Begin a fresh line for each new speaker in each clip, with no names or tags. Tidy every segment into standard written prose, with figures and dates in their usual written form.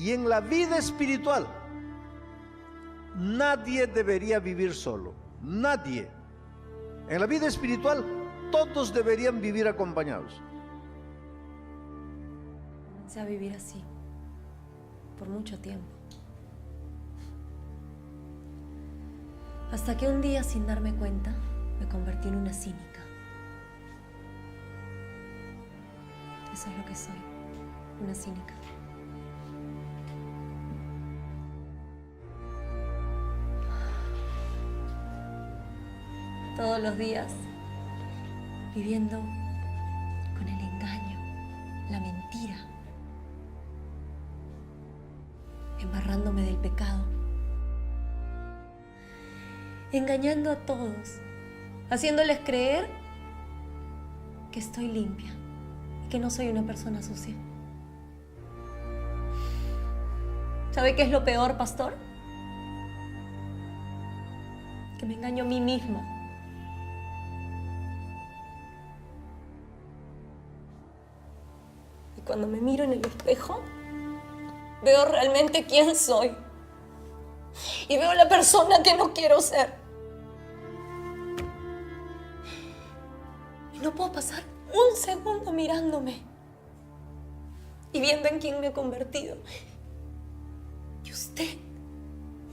Y en la vida espiritual, nadie debería vivir solo. Nadie. En la vida espiritual, todos deberían vivir acompañados.
Comencé a vivir así, por mucho tiempo. Hasta que un día, sin darme cuenta, me convertí en una cínica. Eso es lo que soy, una cínica. Todos los días viviendo con el engaño, la mentira, embarrándome del pecado, engañando a todos, haciéndoles creer que estoy limpia y que no soy una persona sucia. ¿Sabe qué es lo peor, pastor? Que me engaño a mí misma. Y cuando me miro en el espejo, veo realmente quién soy. Y veo la persona que no quiero ser. Y no puedo pasar un segundo mirándome y viendo en quién me he convertido. Y usted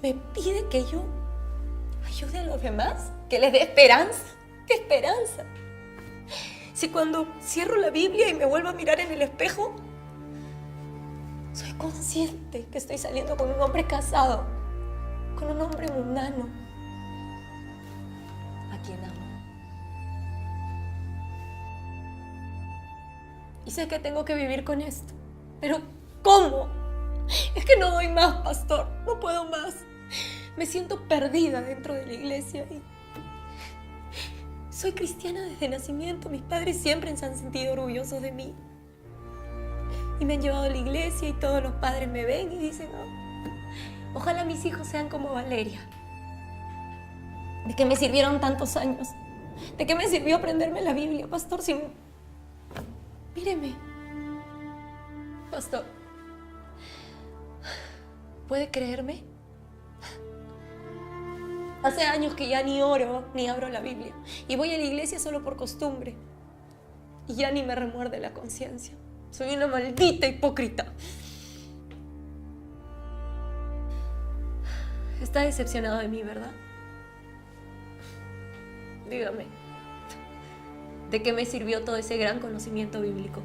me pide que yo ayude a los demás, que les dé esperanza. ¿Qué esperanza? Si cuando cierro la Biblia y me vuelvo a mirar en el espejo, soy consciente que estoy saliendo con un hombre casado, con un hombre mundano, a quien amo. Y sé que tengo que vivir con esto, pero ¿cómo? Es que no doy más, pastor, no puedo más. Me siento perdida dentro de la iglesia y soy cristiana desde nacimiento. Mis padres siempre se han sentido orgullosos de mí. Y me han llevado a la iglesia y todos los padres me ven y dicen, oh, ojalá mis hijos sean como Valeria. ¿De qué me sirvieron tantos años? ¿De qué me sirvió aprenderme la Biblia, pastor? Si... Míreme, pastor, ¿puede creerme? Hace años que ya ni oro ni abro la Biblia y voy a la iglesia solo por costumbre y ya ni me remuerde la conciencia. Soy una maldita hipócrita. Está decepcionado de mí, ¿verdad? Dígame, ¿de qué me sirvió todo ese gran conocimiento bíblico?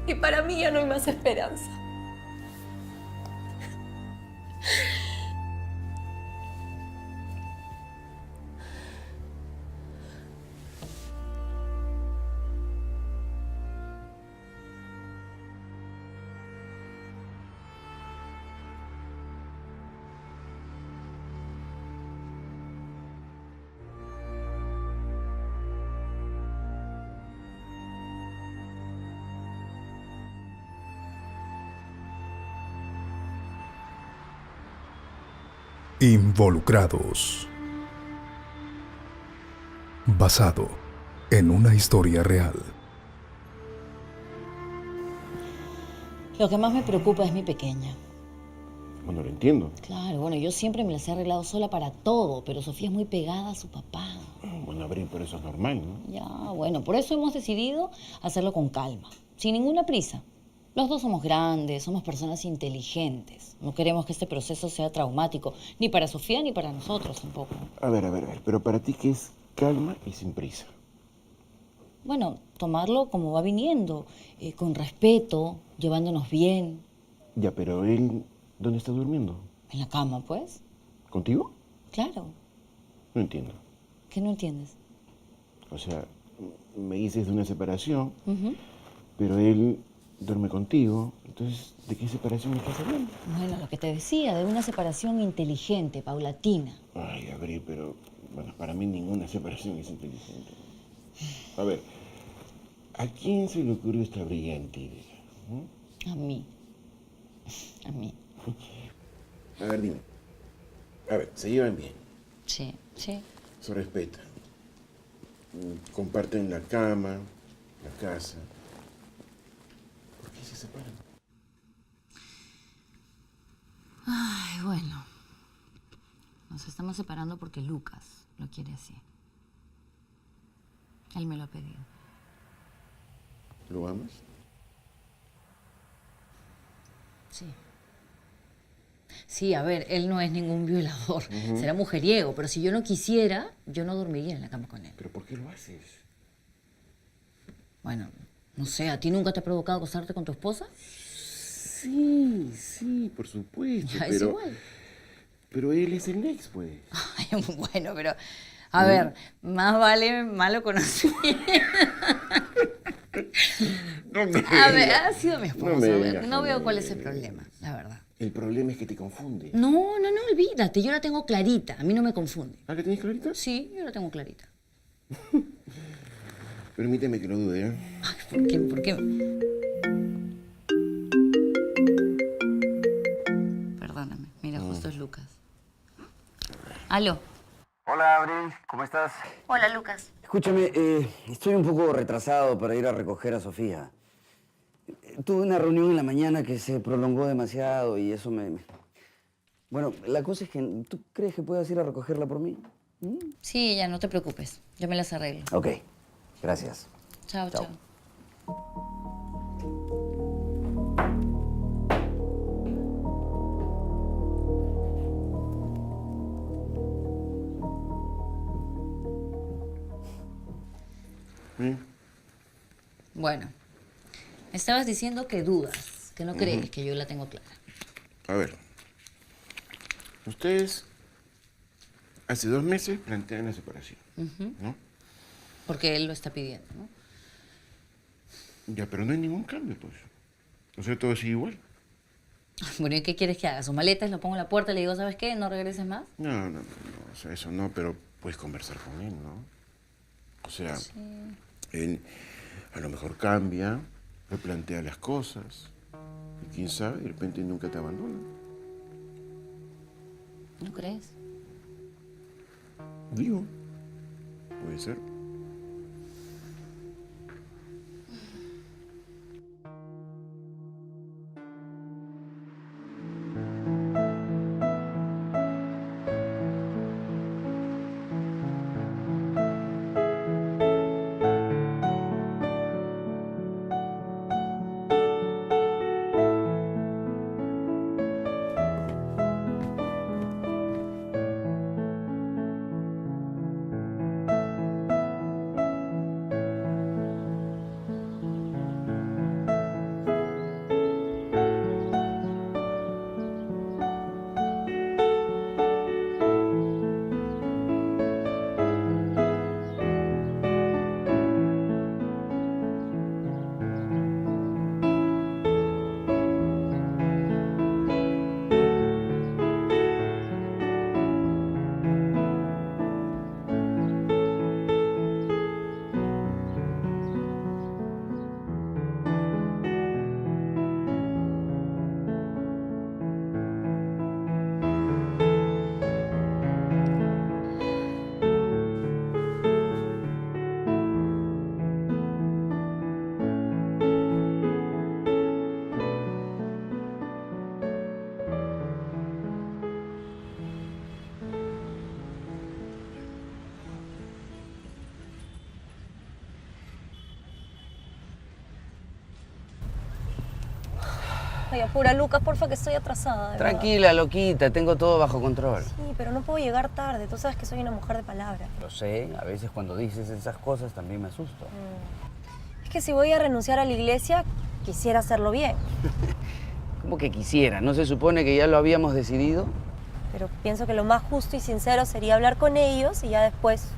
Y para mí ya no hay más esperanza.
Involucrados. Basado en una historia real.
Lo que más me preocupa es mi pequeña.
Bueno, lo entiendo.
Claro, bueno, yo siempre me las he arreglado sola para todo, pero Sofía es muy pegada a su papá.
Bueno, Abril, pero eso es normal, ¿no?
Ya, bueno, por eso hemos decidido hacerlo con calma, sin ninguna prisa. Los dos somos grandes, somos personas inteligentes. No queremos que este proceso sea traumático, ni para Sofía ni para nosotros tampoco.
A ver, pero para ti, ¿qué es calma y sin prisa?
Bueno, tomarlo como va viniendo, con respeto, llevándonos bien.
Ya, pero él, ¿dónde está durmiendo?
En la cama, pues.
¿Contigo?
Claro.
No entiendo.
¿Qué no entiendes?
O sea, me dices de una separación,
Ujú.
pero él duerme contigo. Entonces, ¿de qué separación me estás hablando?
Bueno, lo que te decía, de una separación inteligente, paulatina.
Ay, Abril, pero bueno, para mí ninguna separación es inteligente. A ver, ¿a quién se le ocurrió esta brillante idea?
A mí. A mí.
A ver, dime. A ver, ¿se llevan bien?
Sí, sí.
Se respetan. Comparten la cama, la casa. se separan?
Ay, bueno. Nos estamos separando porque Lucas lo quiere así. Él me lo ha pedido.
¿Lo amas?
Sí. Sí, a ver, él no es ningún violador. Será mujeriego, pero si yo no quisiera, yo no dormiría en la cama con él.
¿Pero por qué lo haces?
Bueno, no sé, ¿a ti nunca te ha provocado acostarte con tu esposa?
Sí, sí, por supuesto.
Ya, es igual.
Pero él es el ex, pues.
Ay, bueno, pero... A ver, más vale malo conocido.
No me
A ver,
digas.
ha sido mi esposo.
No me digas,
No veo
me
cuál es el
digas.
problema, la verdad.
El problema es que te confunde.
No, olvídate. Yo la tengo clarita. A mí no me confunde.
¿Ah, que tienes clarita?
Sí, yo la tengo clarita.
Permíteme que lo dude, ¿eh?
Ay, ¿por qué? ¿Por qué? Perdóname. Mira, justo es Lucas. Aló.
Hola, Abril, ¿cómo estás?
Hola, Lucas.
Escúchame, estoy un poco retrasado para ir a recoger a Sofía. Tuve una reunión en la mañana que se prolongó demasiado y eso me... Bueno, la cosa es que... ¿Tú crees que puedas ir a recogerla por mí?
Sí, ya no te preocupes. Yo me las arreglo.
Ok, gracias.
Chao, chao. Bueno, me estabas diciendo que dudas, que no crees que yo la tengo clara.
A ver. Ustedes hace 2 meses plantean la separación, ¿no?
Porque él lo está pidiendo, ¿no?
Ya, pero no hay ningún cambio, pues. O sea, todo sigue igual.
Bueno, ¿y qué quieres que haga? ¿Sus maletas? Lo pongo en la puerta y le digo, ¿sabes qué? No regreses más.
No, o sea, eso no, pero puedes conversar con él, ¿no? O sea, él a lo mejor cambia, replantea las cosas, y quién sabe, de repente nunca te abandona.
¿No crees?
Digo, puede ser.
Ay, apura, Lucas, porfa, que estoy atrasada. de verdad.
Tranquila, loquita, tengo todo bajo control.
Sí, pero no puedo llegar tarde. Tú sabes que soy una mujer de palabra.
Lo sé, a veces cuando dices esas cosas también me asusto.
Es que si voy a renunciar a la iglesia, quisiera hacerlo bien.
Como que quisiera, ¿no se supone que ya lo habíamos decidido?
Pero pienso que lo más justo y sincero sería hablar con ellos y ya después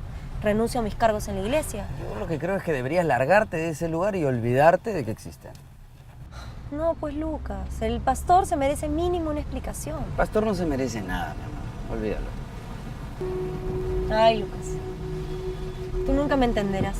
renuncio a mis cargos en la iglesia.
Yo lo que creo es que deberías largarte de ese lugar y olvidarte de que existen.
No, pues Lucas, el pastor se merece mínimo una explicación.
El pastor no se merece nada, mi amor. Olvídalo.
Ay, Lucas, tú nunca me entenderás.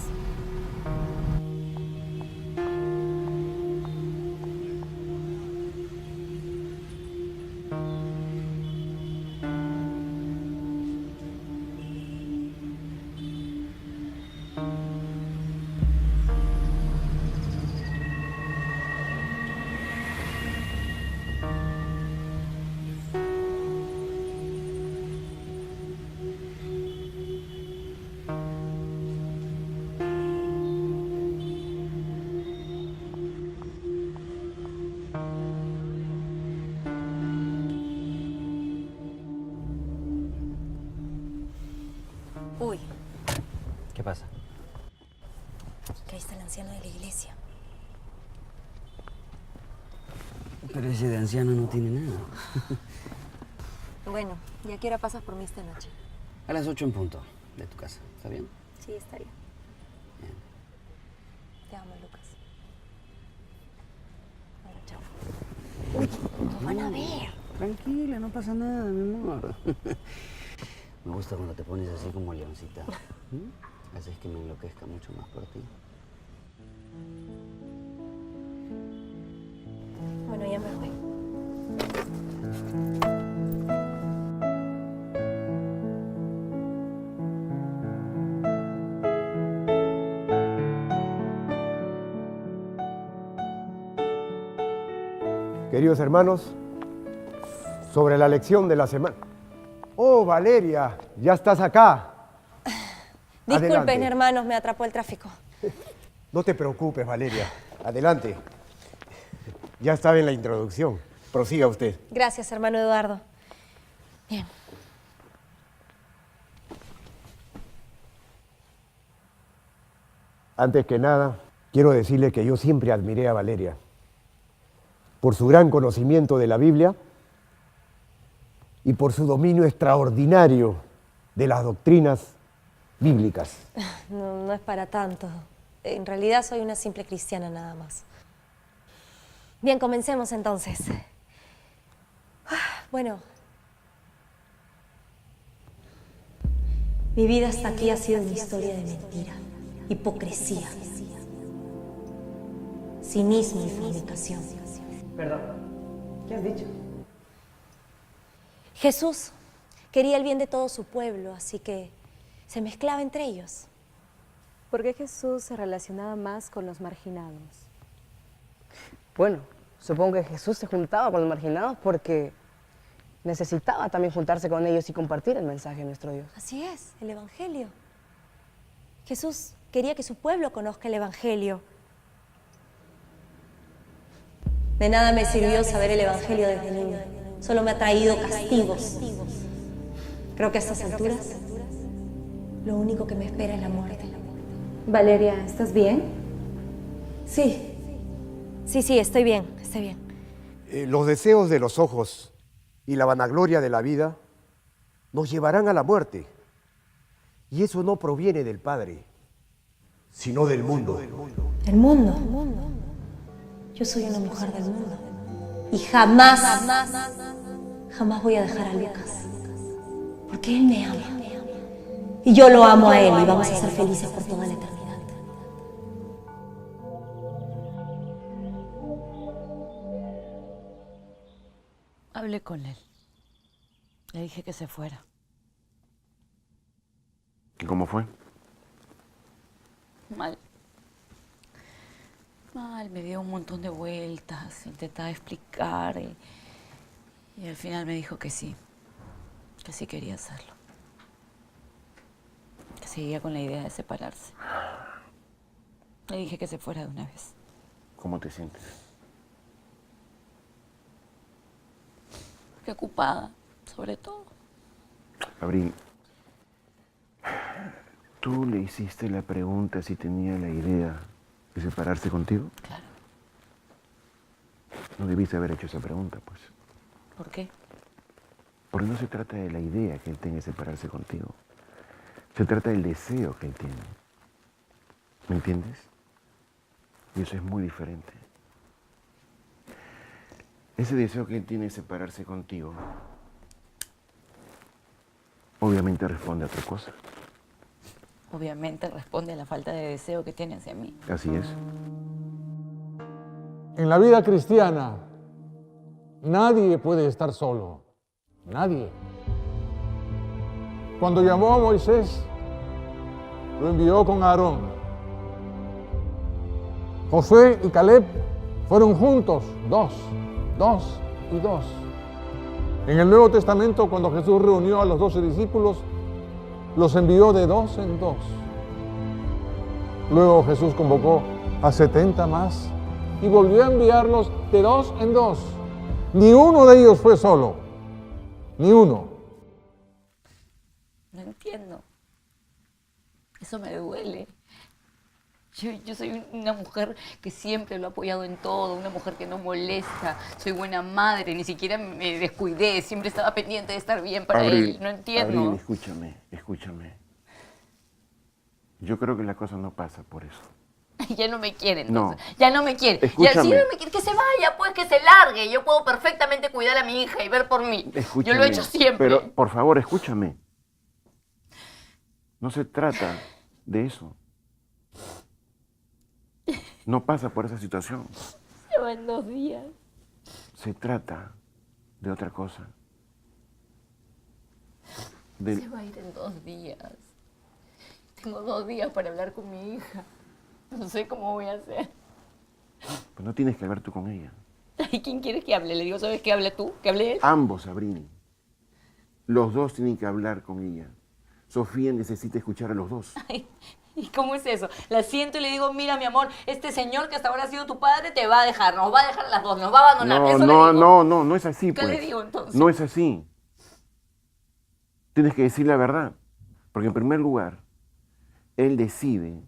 que ahí está el anciano de la iglesia.
Pero ese de anciano no tiene nada.
Bueno, ¿y a qué hora pasas por mí esta noche?
A las 8 en punto de tu casa, ¿está bien?
Sí, está bien.
Bien.
Te amo, Lucas. Bueno, chao. Uy, nos van a ver.
Tranquila, no pasa nada, mi amor. Me gusta cuando te pones así como leoncita. Haces que me enloquezca mucho más por ti.
Bueno, ya me voy.
Queridos hermanos, sobre la lección de la semana. Oh, Valeria, ya estás acá.
Disculpen,
Adelante.
hermanos, me atrapó el tráfico.
No te preocupes, Valeria. Adelante. Ya estaba en la introducción. Prosiga usted.
Gracias, hermano Eduardo. Bien.
Antes que nada, quiero decirle que yo siempre admiré a Valeria por su gran conocimiento de la Biblia y por su dominio extraordinario de las doctrinas bíblicas.
No, no es para tanto. En realidad soy una simple cristiana nada más. Bien, comencemos entonces. Bueno. Mi vida hasta aquí ha sido una historia de mentira, hipocresía, cinismo y fornicación.
Perdón, ¿qué has dicho?
Jesús quería el bien de todo su pueblo, así que se mezclaba entre ellos.
¿Por qué Jesús se relacionaba más con los marginados?
Bueno, supongo que Jesús se juntaba con los marginados porque necesitaba también juntarse con ellos y compartir el mensaje de nuestro Dios.
Así es, el Evangelio. Jesús quería que su pueblo conozca el Evangelio. De nada me sirvió saber el Evangelio desde niño. Solo me ha traído castigos. Creo que a estas alturas lo único que me espera es la muerte.
Valeria, ¿estás bien?
Sí, estoy bien, estoy bien.
Los deseos de los ojos y la vanagloria de la vida nos llevarán a la muerte. Y eso no proviene del Padre, sino del mundo.
¿El mundo? Yo soy una mujer del mundo. Y jamás voy a dejar a Lucas. Porque él me ama. Y yo lo amo a él y vamos a ser felices por toda la eternidad.
Hablé con él. Le dije que se fuera.
¿Y cómo fue?
Mal. Me dio un montón de vueltas, intentaba explicar y al final me dijo que sí quería hacerlo. Que seguía con la idea de separarse. Le dije que se fuera de una vez.
¿Cómo te sientes?
Preocupada, sobre todo.
Abril, ¿tú le hiciste la pregunta si tenía la idea de separarse contigo?
Claro.
No debiste haber hecho esa pregunta, pues.
¿Por qué?
Porque no se trata de la idea que él tenga de separarse contigo. Se trata del deseo que él tiene. ¿Me entiendes? Y eso es muy diferente. Ese deseo que él tiene de separarse contigo, obviamente responde a otra cosa.
Obviamente responde a la falta de deseo que tiene hacia mí.
Así es.
En la vida cristiana, nadie puede estar solo. Nadie. Cuando llamó a Moisés, lo envió con Aarón. Josué y Caleb fueron juntos, dos y dos. En el Nuevo Testamento, cuando Jesús reunió a los 12 discípulos, los envió de 2 en 2. Luego Jesús convocó a 70 más y volvió a enviarlos de 2 en 2. Ni uno de ellos fue solo. Ni uno.
No entiendo. Eso me duele. Yo soy una mujer que siempre lo ha apoyado en todo, una mujer que no molesta, soy buena madre, ni siquiera me descuidé, siempre estaba pendiente de estar bien para él, no entiendo.
Abril, escúchame. Yo creo que la cosa no pasa por eso.
Ya no me quiere, entonces.
No.
Ya no me quiere.
Escúchame.
Ya, si no me quiere, que se vaya, pues, que se largue. Yo puedo perfectamente cuidar a mi hija y ver por mí.
Escúchame,
Yo lo he hecho siempre.
Pero, por favor, escúchame. No se trata de eso. No pasa por esa situación.
Se van 2 días.
Se trata de otra cosa.
Se va a ir en 2 días. Tengo 2 días para hablar con mi hija. No sé cómo voy a hacer.
Pues no tienes que hablar tú con ella.
¿Y quién quieres que hable? Le digo, ¿sabes qué? Hable tú, que hable él.
Ambos, Abril. Los dos tienen que hablar con ella. Sofía necesita escuchar a los dos.
Ay, ¿y cómo es eso? La siento y le digo, mira, mi amor, este señor que hasta ahora ha sido tu padre te va a dejar, nos va a dejar a las dos, nos va a abandonar. Eso le digo.
No es así,
¿Qué
pues.
le digo, entonces?
No es así. Tienes que decir la verdad. Porque en primer lugar, él decide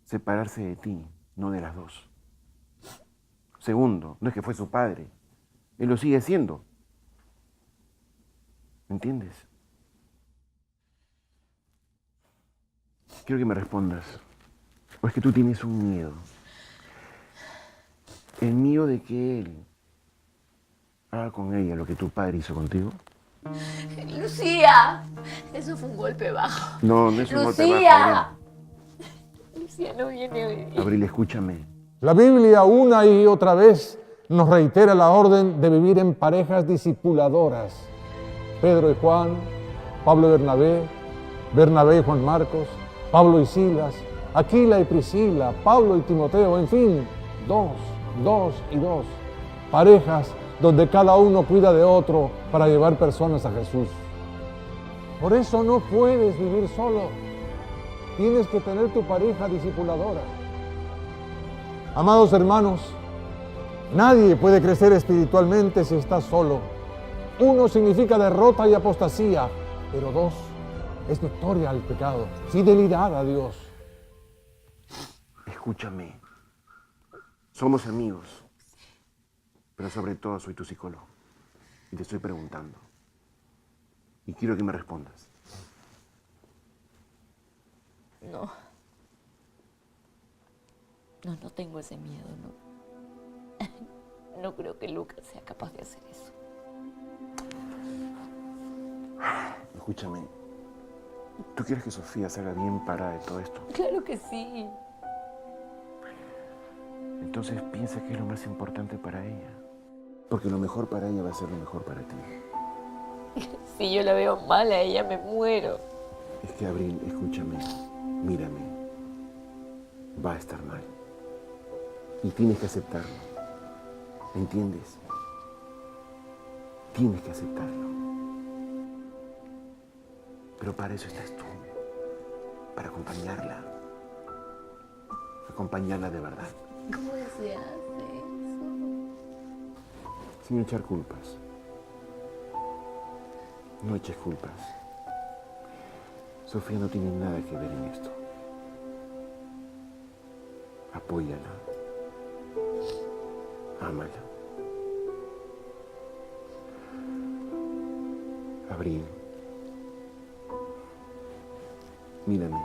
separarse de ti, no de las dos. Segundo, no es que fue su padre. Él lo sigue siendo. ¿Me entiendes? Quiero que me respondas. ¿O es que tú tienes un miedo? ¿El miedo de que él haga con ella lo que tu padre hizo contigo?
¡Lucía! Eso fue un golpe bajo.
No es un golpe bajo.
¡Lucía! Lucía no viene hoy día.
Abril, escúchame.
La Biblia una y otra vez nos reitera la orden de vivir en parejas discipuladoras. Pedro y Juan, Pablo y Bernabé, Bernabé y Juan Marcos, Pablo y Silas, Aquila y Priscila, Pablo y Timoteo, en fin, 2 y 2. Parejas donde cada uno cuida de otro para llevar personas a Jesús. Por eso no puedes vivir solo. Tienes que tener tu pareja discipuladora. Amados hermanos, nadie puede crecer espiritualmente si está solo. 1 significa derrota y apostasía, pero 2 es victoria al pecado, fidelidad a Dios.
Escúchame. Somos amigos, pero sobre todo soy tu psicólogo. Y te estoy preguntando. Y quiero que me respondas.
No. No tengo ese miedo, no. No creo que Lucas sea capaz de hacer eso.
Escúchame. ¿Tú quieres que Sofía salga bien parada de todo esto?
Claro que sí.
Entonces piensa que es lo más importante para ella. Porque lo mejor para ella va a ser lo mejor para ti.
Si yo la veo mal a ella, me muero.
Es que, Abril, escúchame, mírame. Va a estar mal. Y tienes que aceptarlo. ¿Entiendes? Tienes que aceptarlo. Pero para eso estás tú. Para acompañarla. Acompañarla de verdad.
¿Cómo se hace eso?
Sin echar culpas. No eches culpas. Sofía no tiene nada que ver en esto. Apóyala. Ámala. Abril. Mírame.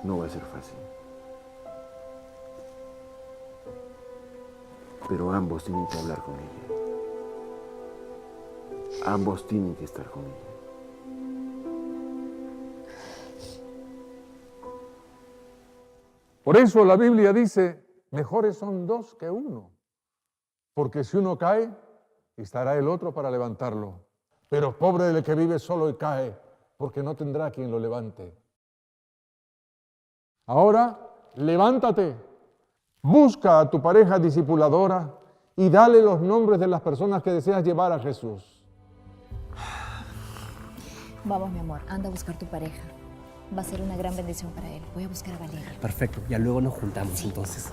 No va a ser fácil. Pero ambos tienen que hablar con ella. Ambos tienen que estar con ella.
Por eso la Biblia dice, mejores son 2 que 1. Porque si uno cae, estará el otro para levantarlo. Pero pobre del que vive solo y cae, porque no tendrá quien lo levante. Ahora, levántate, busca a tu pareja discipuladora y dale los nombres de las personas que deseas llevar a Jesús.
Vamos, mi amor, anda a buscar tu pareja. Va a ser una gran bendición para él. Voy a buscar a Valeria.
Perfecto, ya luego nos juntamos entonces.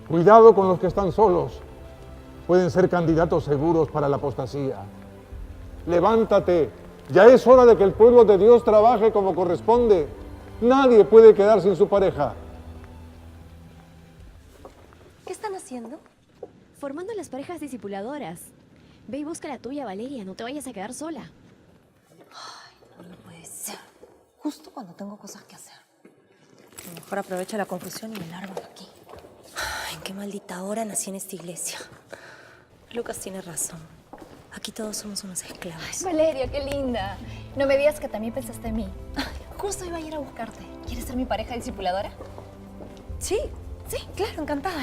Cuidado con los que están solos. Pueden ser candidatos seguros para la apostasía. Levántate. Ya es hora de que el pueblo de Dios trabaje como corresponde. Nadie puede quedar sin su pareja.
¿Qué están haciendo?
Formando las parejas discipuladoras. Ve y busca la tuya, Valeria. No te vayas a quedar sola.
No puede ser. Justo cuando tengo cosas que hacer. A lo mejor aprovecho la confusión y me largo de aquí. Ay, qué maldita hora nací en esta iglesia. Lucas tiene razón. Aquí todos somos unos esclavos.
Valeria, qué linda. No me digas que también pensaste en mí. Justo iba a ir a buscarte. ¿Quieres ser mi pareja discipuladora?
Sí, claro, encantada.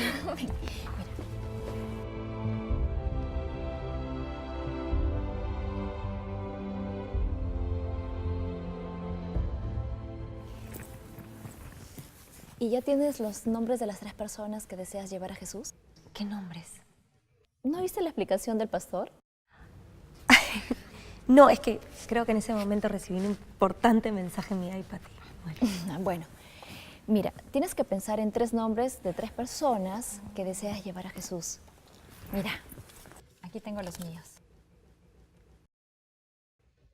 ¿Y ya tienes los nombres de las 3 personas que deseas llevar a Jesús?
¿Qué nombres?
¿No viste la explicación del pastor?
No, es que creo que en ese momento recibí un importante mensaje en mi iPad.
Bueno, mira, tienes que pensar en 3 nombres de 3 personas que deseas llevar a Jesús. Mira, aquí tengo los míos.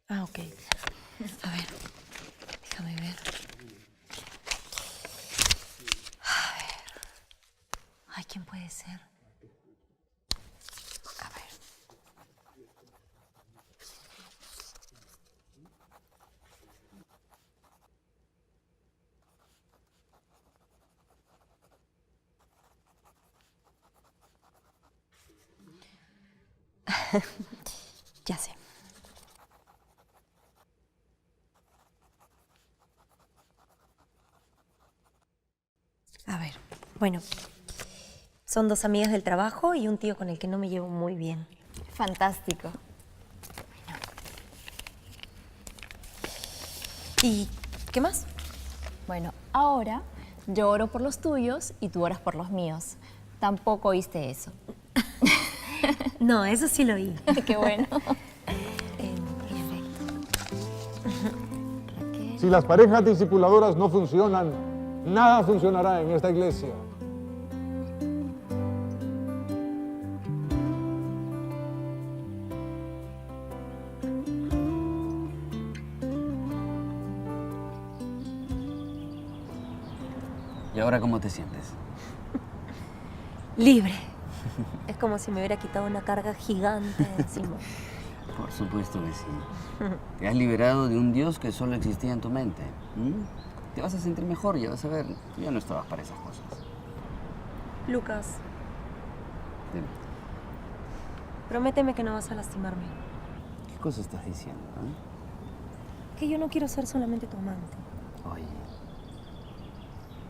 Ah, ok. A ver, déjame ver. A ver. Ay, ¿quién puede ser? A ver. Ya sé. A ver, bueno, son 2 amigas del trabajo y un tío con el que no me llevo muy bien.
Fantástico.
¿Y qué más?
Bueno, ahora yo oro por los tuyos y tú oras por los míos. Tampoco oíste eso.
No, eso sí lo oí.
Qué bueno.
Si las parejas discipuladoras no funcionan, nada funcionará en esta iglesia.
¿Y ahora cómo te sientes?
Libre. Es como si me hubiera quitado una carga gigante de encima.
Por supuesto que sí. Te has liberado de un Dios que solo existía en tu mente. Te vas a sentir mejor, ya vas a ver. Tú ya no estabas para esas cosas.
Lucas,
Dime,
prométeme que no vas a lastimarme.
¿qué cosa estás diciendo?
Que yo no quiero ser solamente tu amante.
Oye,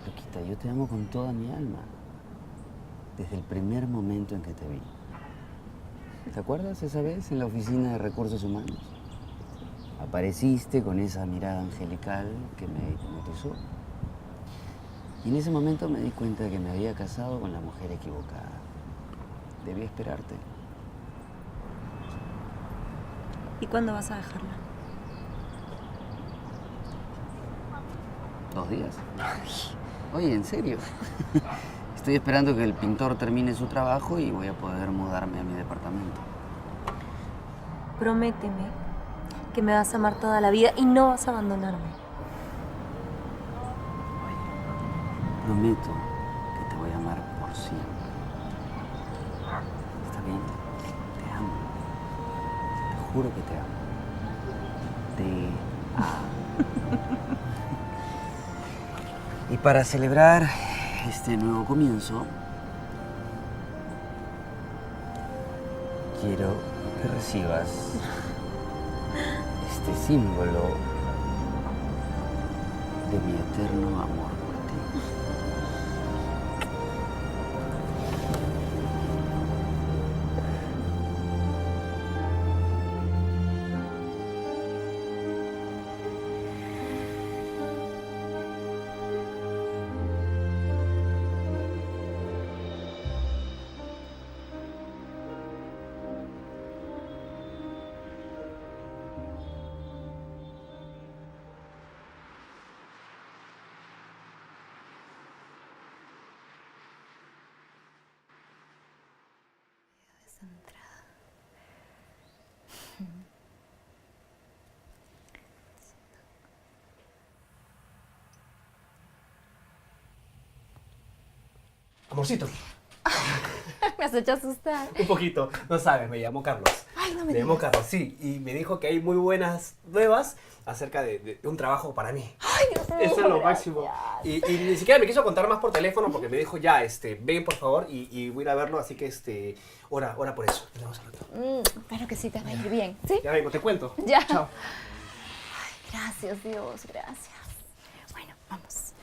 Luquita, yo te amo con toda mi alma. Desde el primer momento en que te vi. ¿Te acuerdas esa vez en la oficina de recursos humanos? Apareciste con esa mirada angelical que me hipnotizó. Y en ese momento me di cuenta de que me había casado con la mujer equivocada. Debí esperarte.
¿Y cuándo vas a dejarla?
2 días. Oye, en serio. Estoy esperando que el pintor termine su trabajo y voy a poder mudarme a mi departamento.
Prométeme que me vas a amar toda la vida y no vas a abandonarme.
Prometo que te voy a amar por siempre. ¿Está bien? Te amo. Te juro que te amo. Te amo. Y para celebrar este nuevo comienzo, quiero que recibas este símbolo de mi eterno amor por ti.
Amorcito.
Me has hecho asustar.
Un poquito. No sabes, me llamó Carlos.
Ay, no me
Me llamó
digas.
Carlos, sí. Y me dijo que hay muy buenas nuevas acerca de un trabajo para mí.
Ay, Dios mío.
Eso es lo máximo. Y ni siquiera me quiso contar más por teléfono porque me dijo, ya, ven por favor y voy a ir a verlo. Así que, ora por eso. Nos vemos al rato.
Espero que sí te va a ir bien. ¿Sí?
Ya vengo, te cuento.
Ya.
Chao.
Ay, gracias, Dios, gracias. Bueno, vamos.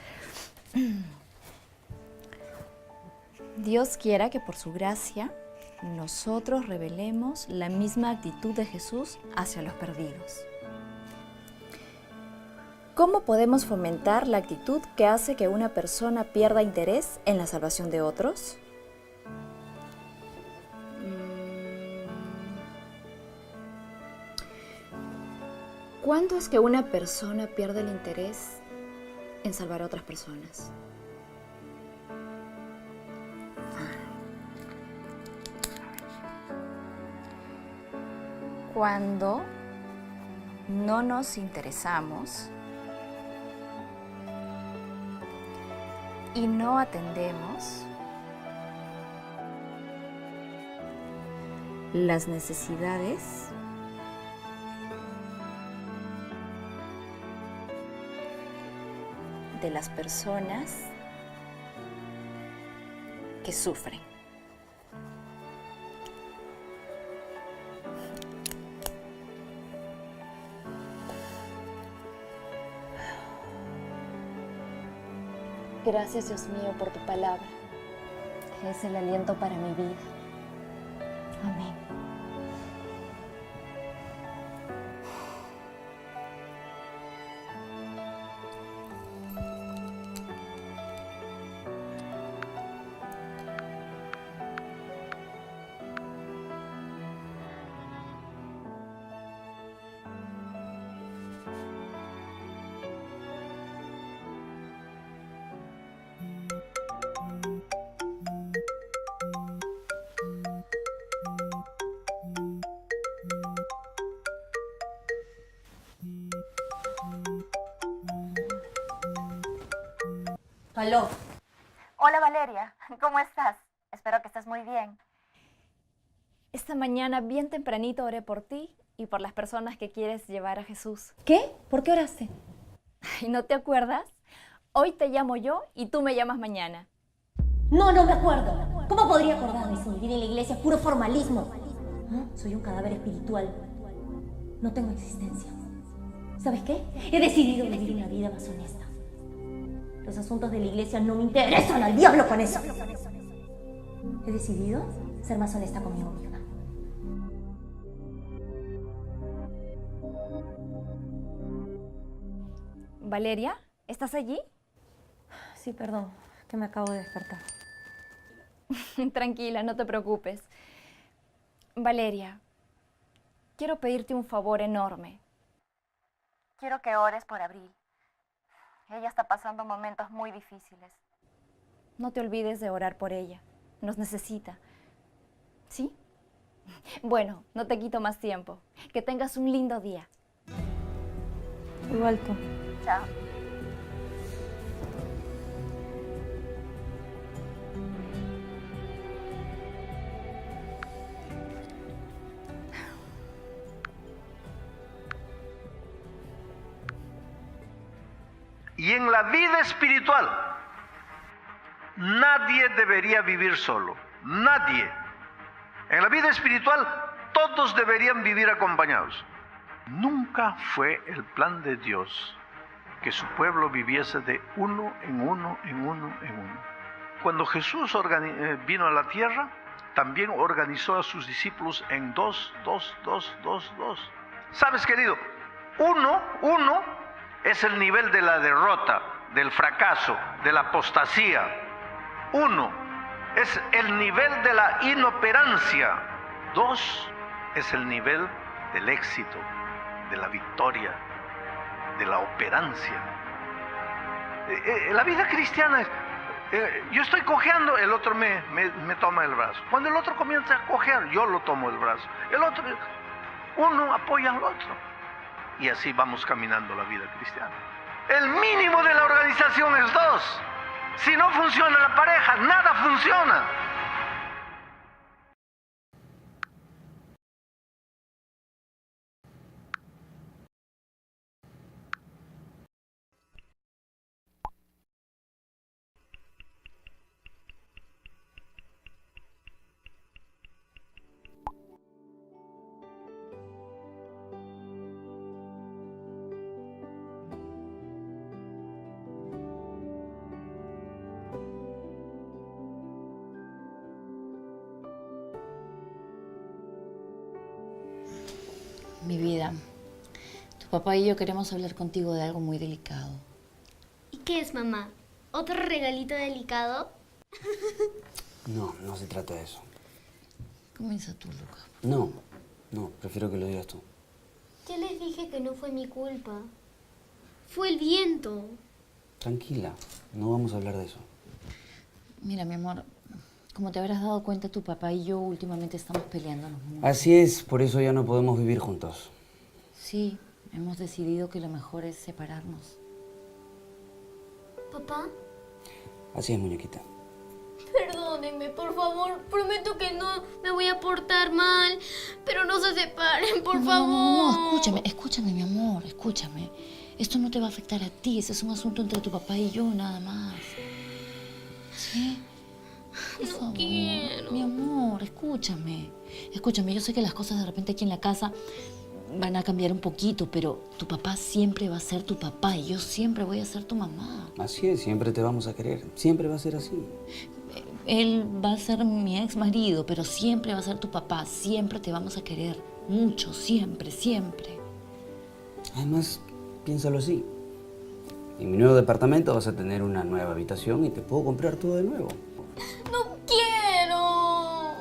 Dios quiera que por su gracia nosotros revelemos la misma actitud de Jesús hacia los perdidos. ¿Cómo podemos fomentar la actitud que hace que una persona pierda interés en la salvación de otros? ¿Cuándo es que una persona pierde el interés en salvar a otras personas? Cuando no nos interesamos y no atendemos las necesidades de las personas que sufren. Gracias, Dios mío, por tu palabra. Es el aliento para mi vida. Amén.
Aló.
Hola Valeria, ¿cómo estás? Espero que estés muy bien. Esta mañana bien tempranito oré por ti y por las personas que quieres llevar a Jesús.
¿Qué? ¿Por qué oraste?
¿Y no te acuerdas? Hoy te llamo yo y tú me llamas mañana.
No, no me acuerdo. ¿Cómo podría acordarme si vivir en la iglesia es puro formalismo? ¿Ah? Soy un cadáver espiritual. No tengo existencia. ¿Sabes qué? He decidido vivir una vida más honesta. Los asuntos de la iglesia no me interesan, al diablo con eso. He decidido ser más honesta conmigo misma.
Valeria, ¿estás allí?
Sí, perdón, que me acabo de despertar.
Tranquila, no te preocupes. Valeria, quiero pedirte un favor enorme. Quiero que ores por Abril. Ella está pasando momentos muy difíciles. No te olvides de orar por ella. Nos necesita. ¿Sí? Bueno, no te quito más tiempo. Que tengas un lindo día.
Igual tú.
Chao.
Y en la vida espiritual, nadie debería vivir solo. Nadie. En la vida espiritual, todos deberían vivir acompañados. Nunca fue el plan de Dios que su pueblo viviese de uno en uno, en uno, en uno. Cuando Jesús vino a la tierra, también organizó a sus discípulos en dos. ¿Sabes, querido? Uno es el nivel de la derrota, del fracaso, de la apostasía. Uno es el nivel de la inoperancia. Dos es el nivel del éxito, de la victoria, de la operancia. La vida cristiana es, yo estoy cojeando, el otro me toma el brazo. Cuando el otro comienza a cojear, yo lo tomo el brazo. Uno apoya al otro. Y así vamos caminando la vida cristiana. El mínimo de la organización es dos. Si no funciona la pareja, nada funciona.
Mi vida, tu papá y yo queremos hablar contigo de algo muy delicado.
¿Y qué es, mamá? ¿Otro regalito delicado?
No, no se trata de eso.
Comienza tú, Luca.
No, prefiero que lo digas tú.
Ya les dije que no fue mi culpa. Fue el viento.
Tranquila, no vamos a hablar de eso.
Mira, mi amor, como te habrás dado cuenta, tu papá y yo últimamente estamos peleándonos mucho.
Así es, por eso ya no podemos vivir juntos.
Sí, hemos decidido que lo mejor es separarnos.
¿Papá?
Así es, muñequita.
Perdónenme, por favor. Prometo que no me voy a portar mal. Pero no se separen, por favor.
No, escúchame, mi amor, escúchame. Esto no te va a afectar a ti, ese es un asunto entre tu papá y yo, nada más. ¿Sí? Por favor,
quiero.
mi amor, escúchame. Escúchame, yo sé que las cosas de repente aquí en la casa van a cambiar un poquito, pero tu papá siempre va a ser tu papá y yo siempre voy a ser tu mamá.
Así es, siempre te vamos a querer. Siempre va a ser así.
Él va a ser mi ex marido, pero siempre va a ser tu papá. Siempre te vamos a querer. Mucho, siempre, siempre.
Además, piénsalo así. En mi nuevo departamento vas a tener una nueva habitación y te puedo comprar todo de nuevo.
¡No quiero!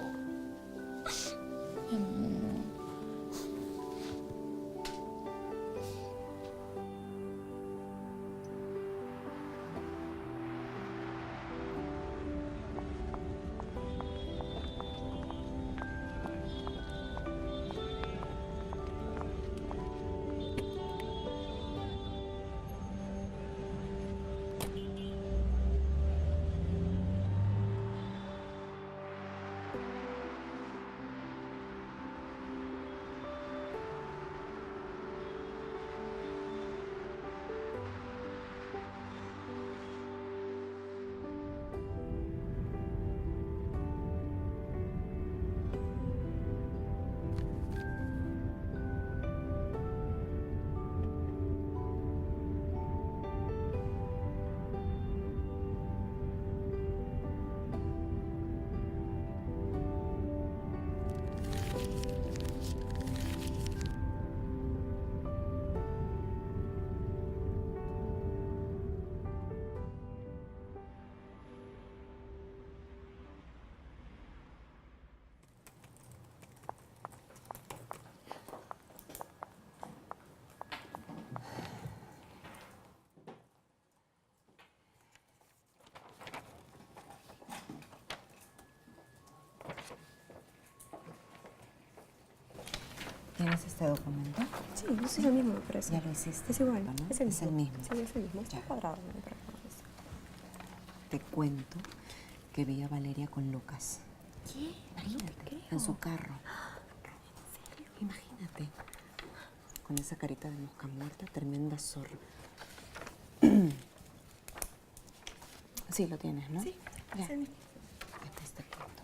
¿Tienes este documento?
Sí, es el mismo, me parece.
Ya lo hiciste.
Es igual,
¿no?
es el
mismo.
Sí, es el mismo. Está cuadrado.
Te cuento que vi a Valeria con Lucas.
¿Qué?
Imagínate, en su carro. ¿En serio? Imagínate. Con esa carita de mosca muerta, tremenda zorra. Sí, lo tienes, ¿no?
Sí,
ya.
es el mismo.
Después te cuento.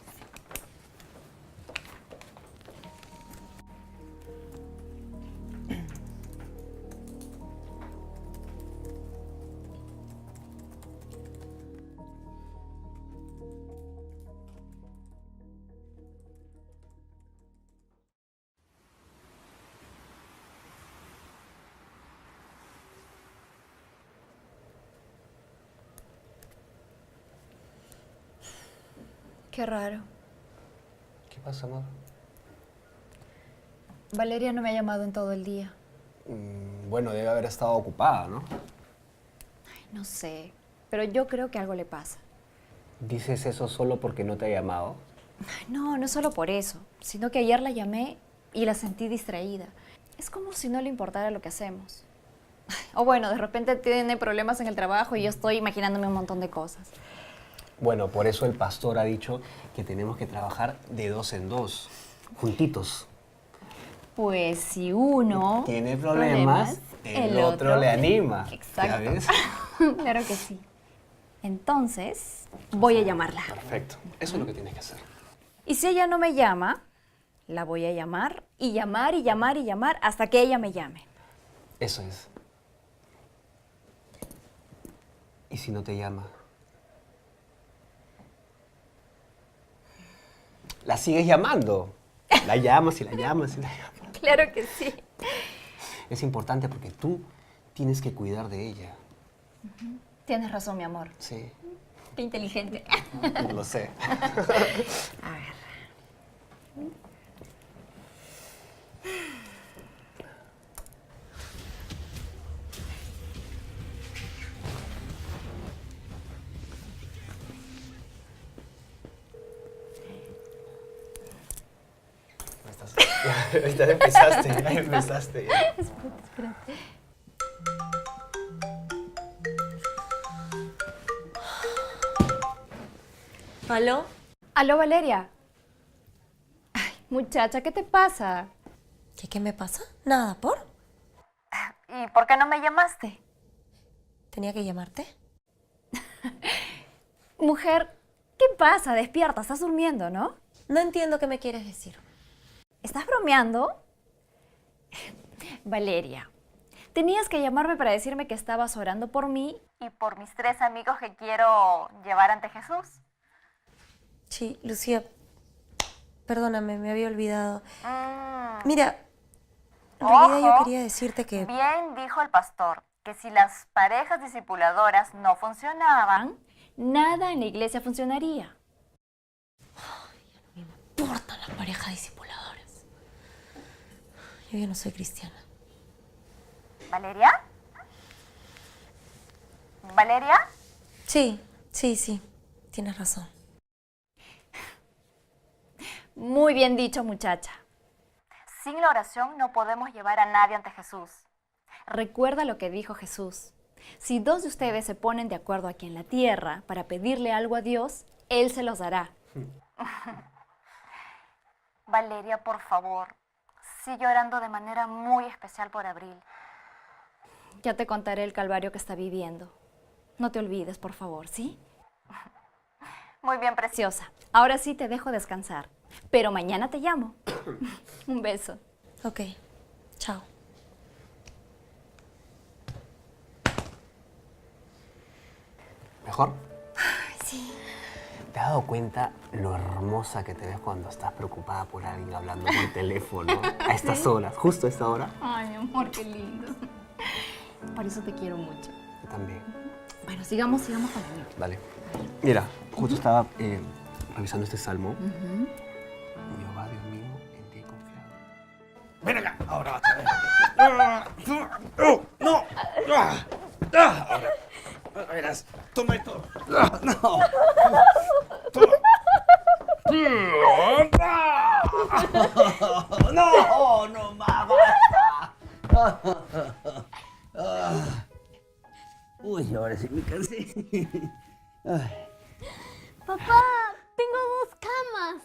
Qué raro.
¿Qué pasa, amor?
Valeria no me ha llamado en todo el día.
Bueno, debe haber estado ocupada, ¿no?
Ay, no sé, pero yo creo que algo le pasa.
¿Dices eso solo porque no te ha llamado?
Ay, no, no solo por eso, sino que ayer la llamé y la sentí distraída. Es como si no le importara lo que hacemos. Ay, O bueno, de repente tiene problemas en el trabajo y yo estoy imaginándome un montón de cosas.
Bueno, por eso el pastor ha dicho que tenemos que trabajar de 2 en 2, juntitos.
Pues si uno
Tiene problemas, el otro le anima.
Exacto.
¿Ya ves?
Claro que sí. Entonces, voy a llamarla.
Perfecto. Eso es lo que tienes que hacer.
Y si ella no me llama, la voy a llamar y llamar y llamar y llamar hasta que ella me llame.
Eso es. ¿Y si no te llama? La sigues llamando. La llamas y la llamas y la llamas.
Claro que sí.
Es importante porque tú tienes que cuidar de ella.
Tienes razón, mi amor.
Sí.
Qué inteligente.
Lo sé.
A ver.
Ya empezaste, ya empezaste.
Espérate.
¿Aló?
¿Aló, Valeria? Ay, muchacha, ¿qué te pasa?
¿Qué me pasa? Nada, ¿por?
¿Y por qué no me llamaste?
¿Tenía que llamarte?
Mujer, ¿qué pasa? Despierta, estás durmiendo, ¿no?
No entiendo qué me quieres decir.
¿Estás bromeando? Valeria, tenías que llamarme para decirme que estabas orando por mí y por mis 3 amigos que quiero llevar ante Jesús.
Sí, Lucía, perdóname, me había olvidado. Mira, en realidad yo quería decirte que...
Bien dijo el pastor, que si las parejas discipuladoras no funcionaban, nada en la iglesia funcionaría.
No me importan las parejas discipuladoras. Yo ya no soy cristiana.
¿Valeria? ¿Valeria?
Sí, tienes razón.
Muy bien dicho, muchacha. Sin la oración no podemos llevar a nadie ante Jesús. Recuerda lo que dijo Jesús. Si 2 de ustedes se ponen de acuerdo aquí en la tierra para pedirle algo a Dios, Él se los dará. Valeria, por favor, sigue orando de manera muy especial por Abril. Ya te contaré el calvario que está viviendo. No te olvides, por favor, ¿sí? Muy bien, preciosa. Ahora sí te dejo descansar, pero mañana te llamo. Un beso.
Ok, chao.
¿Mejor?
Sí.
¿Te has dado cuenta lo hermosa que te ves cuando estás preocupada por alguien hablando por teléfono a estas horas, justo a esta hora?
Ay, mi amor, qué lindo. Por eso te quiero mucho.
Yo también.
Bueno, sigamos con la vida.
Dale. Mira, justo estaba revisando este salmo. Jehová, Dios mío, en ti he confiado.
Ven acá, ahora vas a ver. No. Ahora, verás, toma esto. No. No, mamá. Uy, ahora sí me cansé. Ay.
Papá, tengo 2 camas.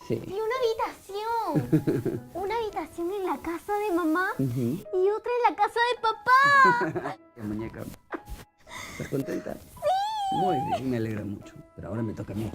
Sí.
Y una habitación. Una habitación en la casa de mamá y otra en la casa de papá.
Muñeca, ¿estás contenta? Sí. Muy bien, me alegra mucho. Pero ahora me toca a mí.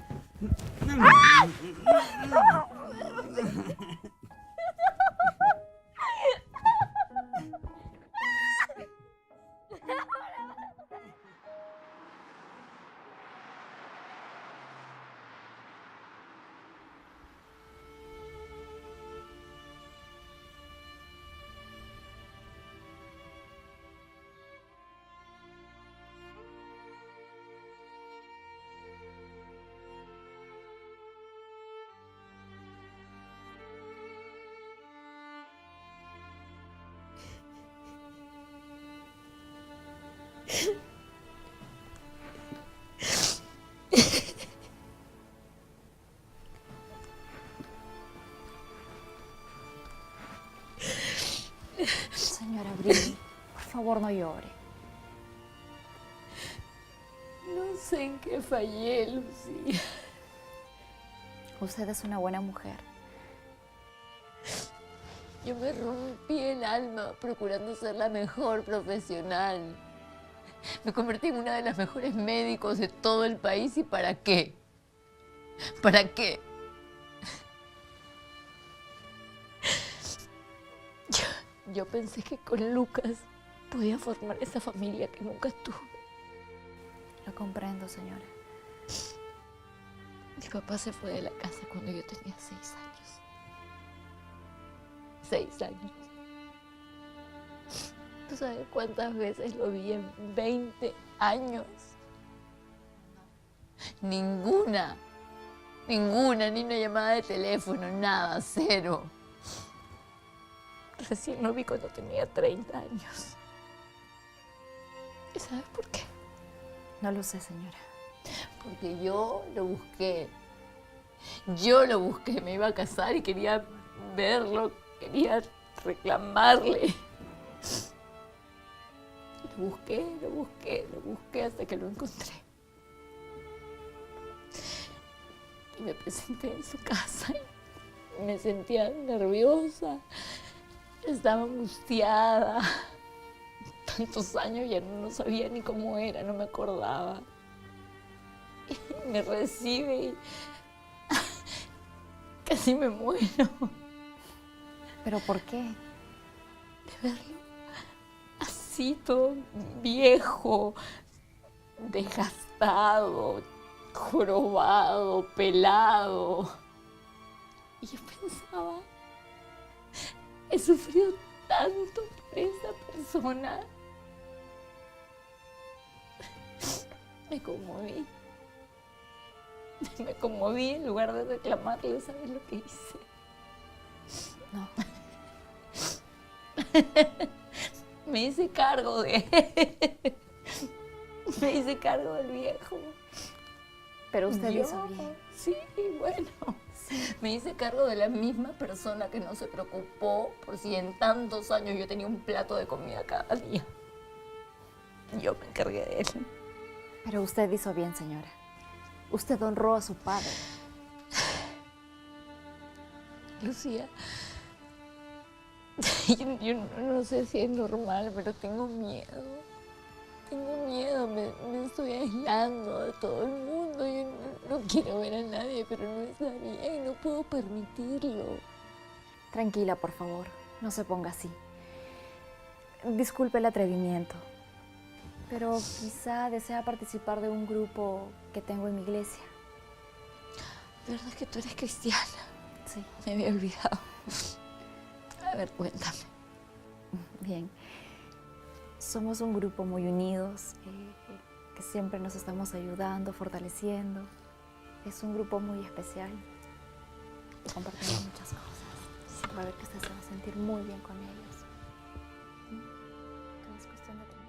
Señora Abril, por favor no llore. sé en qué fallé, Lucía.
Usted es una buena mujer.
Yo me rompí el alma procurando ser la mejor profesional. Me convertí en una de las mejores médicos de todo el país. ¿Y para qué? ¿Para qué? Yo pensé que con Lucas podía formar esa familia que nunca tuve.
Lo comprendo, señora.
Mi papá se fue de la casa cuando yo tenía 6 años. 6 años. ¿Tú sabes cuántas veces lo vi en 20 años? Ninguna. Ninguna, ni una llamada de teléfono, nada, cero. Recién lo vi cuando tenía 30 años. ¿Y sabes por qué?
No lo sé, señora.
Porque yo lo busqué. Yo lo busqué, me iba a casar y quería verlo, quería reclamarle. Lo busqué hasta que lo encontré. Y me presenté en su casa y me sentía nerviosa. Estaba angustiada. Tantos años ya no sabía ni cómo era, no me acordaba. Y me recibe y casi me muero.
¿Pero por qué?
De verlo así, todo viejo, desgastado, jorobado, pelado. Y yo pensaba, he sufrido tanto por esa persona. Me conmoví. Me conmoví en lugar de reclamarle. ¿Sabes lo que hice?
No.
Me hice cargo de él. Me hice cargo del viejo.
Pero usted hizo bien.
Sí, bueno. Me hice cargo de la misma persona que no se preocupó por si en tantos años yo tenía un plato de comida cada día. Yo me encargué de él.
Pero usted hizo bien, señora. Usted honró a su padre.
Lucía, yo no sé si es normal, pero tengo miedo. Tengo miedo, me estoy aislando de todo el mundo. Yo no quiero ver a nadie, pero no está bien, no puedo permitirlo.
Tranquila, por favor. No se ponga así. Disculpe el atrevimiento, pero quizá desea participar de un grupo que tengo en mi iglesia.
¿Verdad que tú eres cristiana?
Sí.
Me había olvidado. A ver, cuéntame.
Bien. Somos un grupo muy unidos, que siempre nos estamos ayudando, fortaleciendo. Es un grupo muy especial. Compartimos muchas cosas. Va a ver que usted se va a sentir muy bien con ellos. Todo es cuestión de tranquilidad.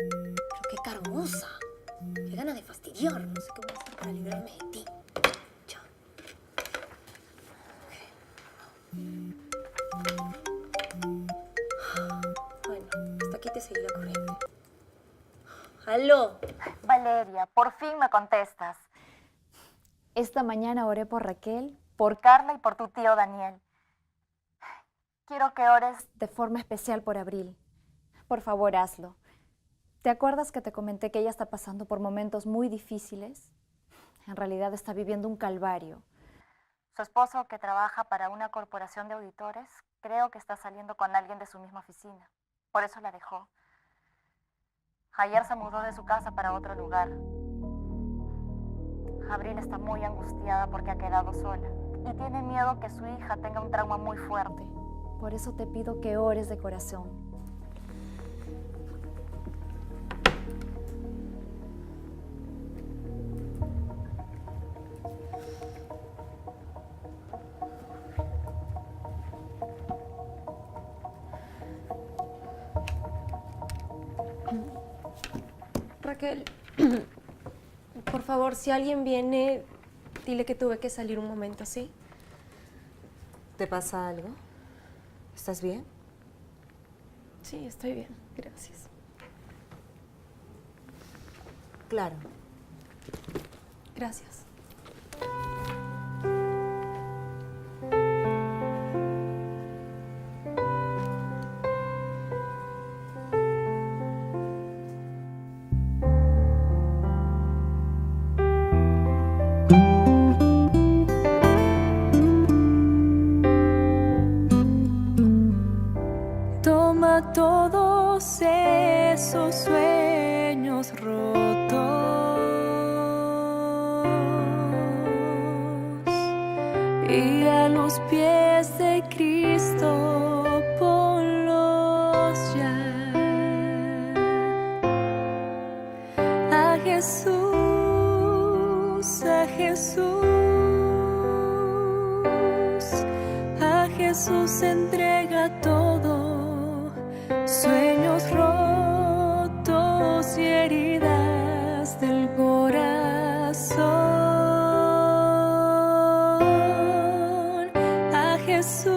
Pero qué cargosa. Qué gana de fastidiar. No sé qué voy a hacer para librarme de ti. Chao. Bueno, hasta aquí te seguí la corriente. ¡Aló!
Valeria, por fin me contestas.
Esta mañana oré por Raquel,
Por Carla y por tu tío Daniel. Quiero que ores.
de forma especial por Abril. Por favor, hazlo. ¿Te acuerdas que te comenté que ella está pasando por momentos muy difíciles? En realidad está viviendo un calvario.
Su esposo, que trabaja para una corporación de auditores, creo que está saliendo con alguien de su misma oficina. Por eso la dejó. Ayer se mudó de su casa para otro lugar. Abril está muy angustiada porque ha quedado sola y tiene miedo que su hija tenga un trauma muy fuerte.
Por eso te pido que ores de corazón.
Raquel, por favor, si alguien viene, dile que tuve que salir un momento, ¿sí?
¿Te pasa algo? ¿Estás bien?
Sí, estoy bien, gracias.
Claro.
Gracias.
Toma todos esos sueños rotos y a los pies de Cristo ponlos ya. A Jesús, a Jesús, a Jesús entrega todo. Sueños rotos y heridas del corazón. A Jesús,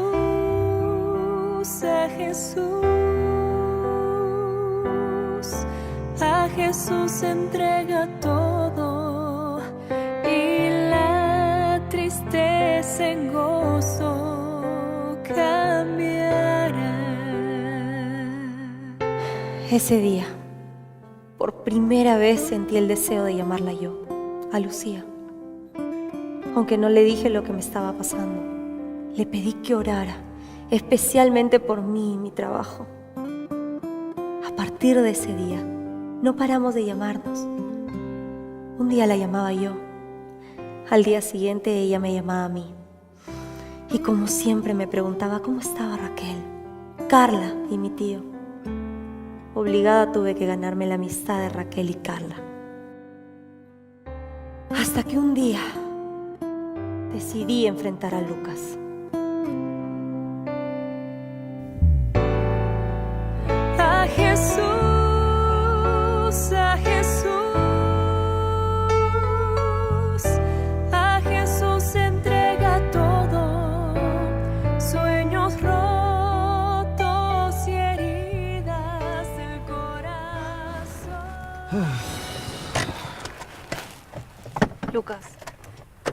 a Jesús, a Jesús entrega todo y la tristeza en gozo cambiará.
Ese día, por primera vez sentí el deseo de llamarla yo, a Lucía. Aunque no le dije lo que me estaba pasando, le pedí que orara, especialmente por mí y mi trabajo. A partir de ese día, no paramos de llamarnos. Un día la llamaba yo, al día siguiente ella me llamaba a mí. Y como siempre me preguntaba cómo estaba Raquel, Carla y mi tío. Obligada tuve que ganarme la amistad de Raquel y Carla. Hasta que un día decidí enfrentar a Lucas.
A Jesús, a Jesús, a Jesús entrega todo, sueños rotos y heridas del corazón.
Lucas,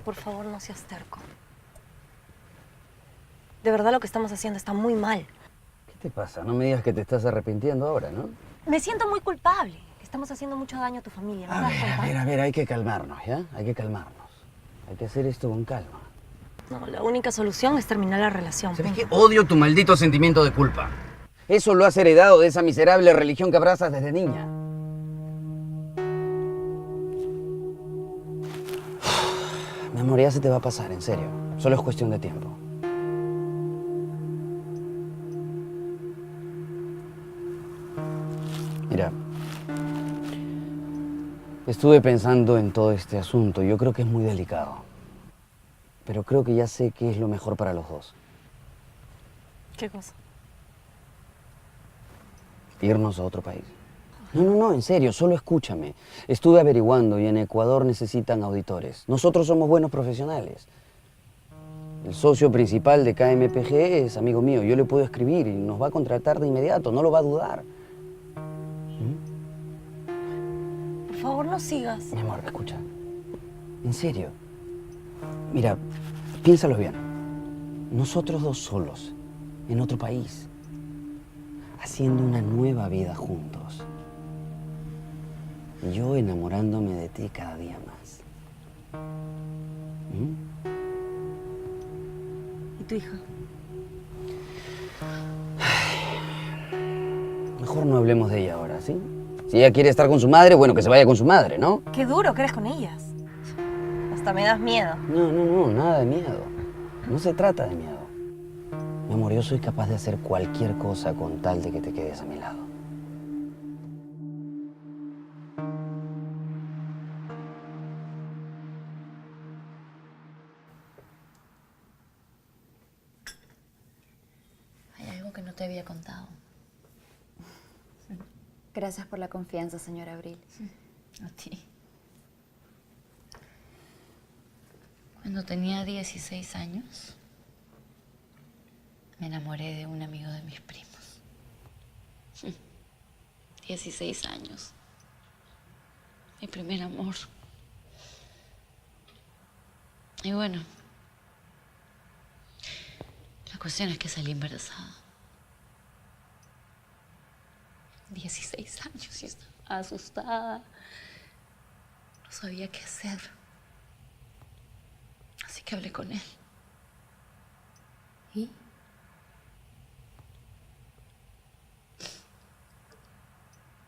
por favor no seas terco. De verdad lo que estamos haciendo está muy mal.
¿Qué te pasa? No me digas que te estás arrepintiendo ahora, ¿no?
Me siento muy culpable. Estamos haciendo mucho daño a tu familia, ¿no te das cuenta?
A ver, hay que calmarnos, ¿ya? Hay que calmarnos. Hay que hacer esto con calma.
No, la única solución es terminar la relación.
¿Sabes qué? Odio tu maldito sentimiento de culpa. Eso lo has heredado de esa miserable religión que abrazas desde niña. Mi amor, ya se te va a pasar, en serio. Solo es cuestión de tiempo. Mira, estuve pensando en todo este asunto. Yo creo que es muy delicado. Pero creo que ya sé qué es lo mejor para los dos.
¿Qué cosa?
Irnos a otro país. No, en serio, solo escúchame. Estuve averiguando y en Ecuador necesitan auditores. Nosotros somos buenos profesionales. El socio principal de KMPG es amigo mío. Yo le puedo escribir y nos va a contratar de inmediato, no lo va a dudar.
Por favor, no sigas.
Mi amor, escucha. En serio. Mira, piénsalo bien. Nosotros dos solos, en otro país, haciendo una nueva vida juntos. Yo enamorándome de ti cada día más.
¿Y tu hija?
Mejor no hablemos de ella ahora, ¿sí? Si ella quiere estar con su madre, bueno, que se vaya con su madre, ¿no?
Qué duro que eres con ellas. Hasta me das miedo.
No, nada de miedo. No se trata de miedo. Mi amor, yo soy capaz de hacer cualquier cosa con tal de que te quedes a mi lado.
Hay algo que no te había contado. Gracias por la confianza, señora Abril.
A ti. Cuando tenía 16 años, me enamoré de un amigo de mis primos. 16 años. Mi primer amor. Y bueno, la cuestión es que salí embarazada. 16 años y estaba asustada. No sabía qué hacer. Así que hablé con él. ¿Y?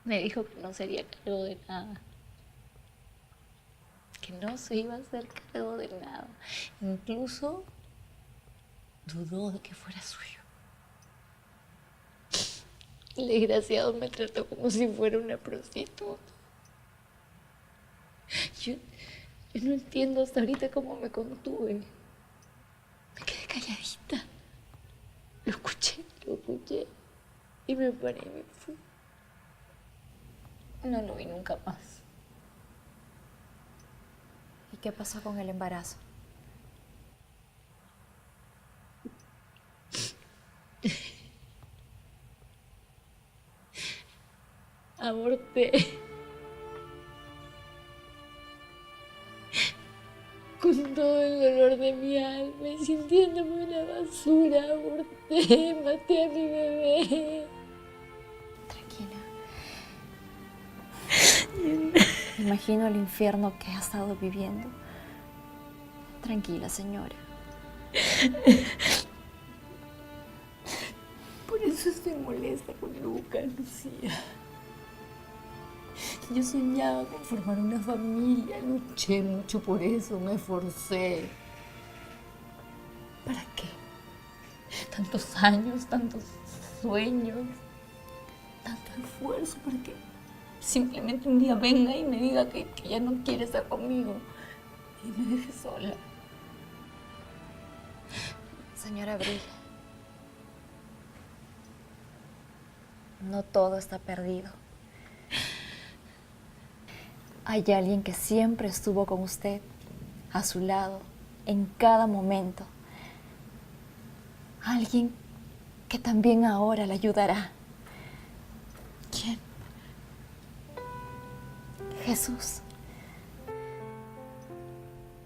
Me dijo que no sería cargo de nada. Que no se iba a hacer cargo de nada. Incluso dudó de que fuera suyo. El desgraciado me trató como si fuera una prostituta. Yo no entiendo hasta ahorita cómo me contuve. Me quedé calladita. Lo escuché y me paré y me fui. No lo vi nunca más.
¿Y qué pasó con el embarazo?
Aborté. Con todo el dolor de mi alma y sintiéndome una basura, aborté, maté a mi bebé.
Tranquila. Imagino el infierno que ha estado viviendo. Tranquila, señora.
Por eso estoy molesta con Lucas, Lucía. Yo soñaba con formar una familia, luché mucho por eso, me esforcé. ¿Para qué? Tantos años, tantos sueños, tanto esfuerzo para que simplemente un día venga y me diga que ya no quiere estar conmigo y me deje sola.
Señora Abril, no todo está perdido. Hay alguien que siempre estuvo con usted, a su lado, en cada momento. Alguien que también ahora le ayudará.
¿Quién?
Jesús.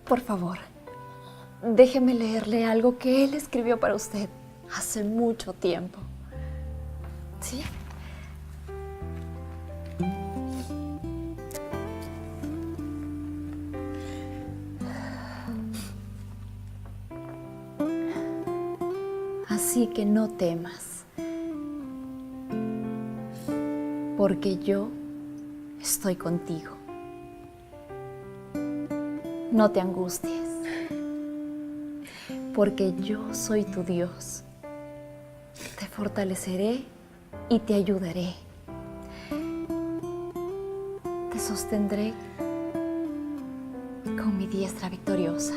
Por favor, déjeme leerle algo que Él escribió para usted hace mucho tiempo. ¿Sí? Así que no temas, porque yo estoy contigo. No te angusties, porque yo soy tu Dios. Te fortaleceré y te ayudaré. Te sostendré con mi diestra victoriosa.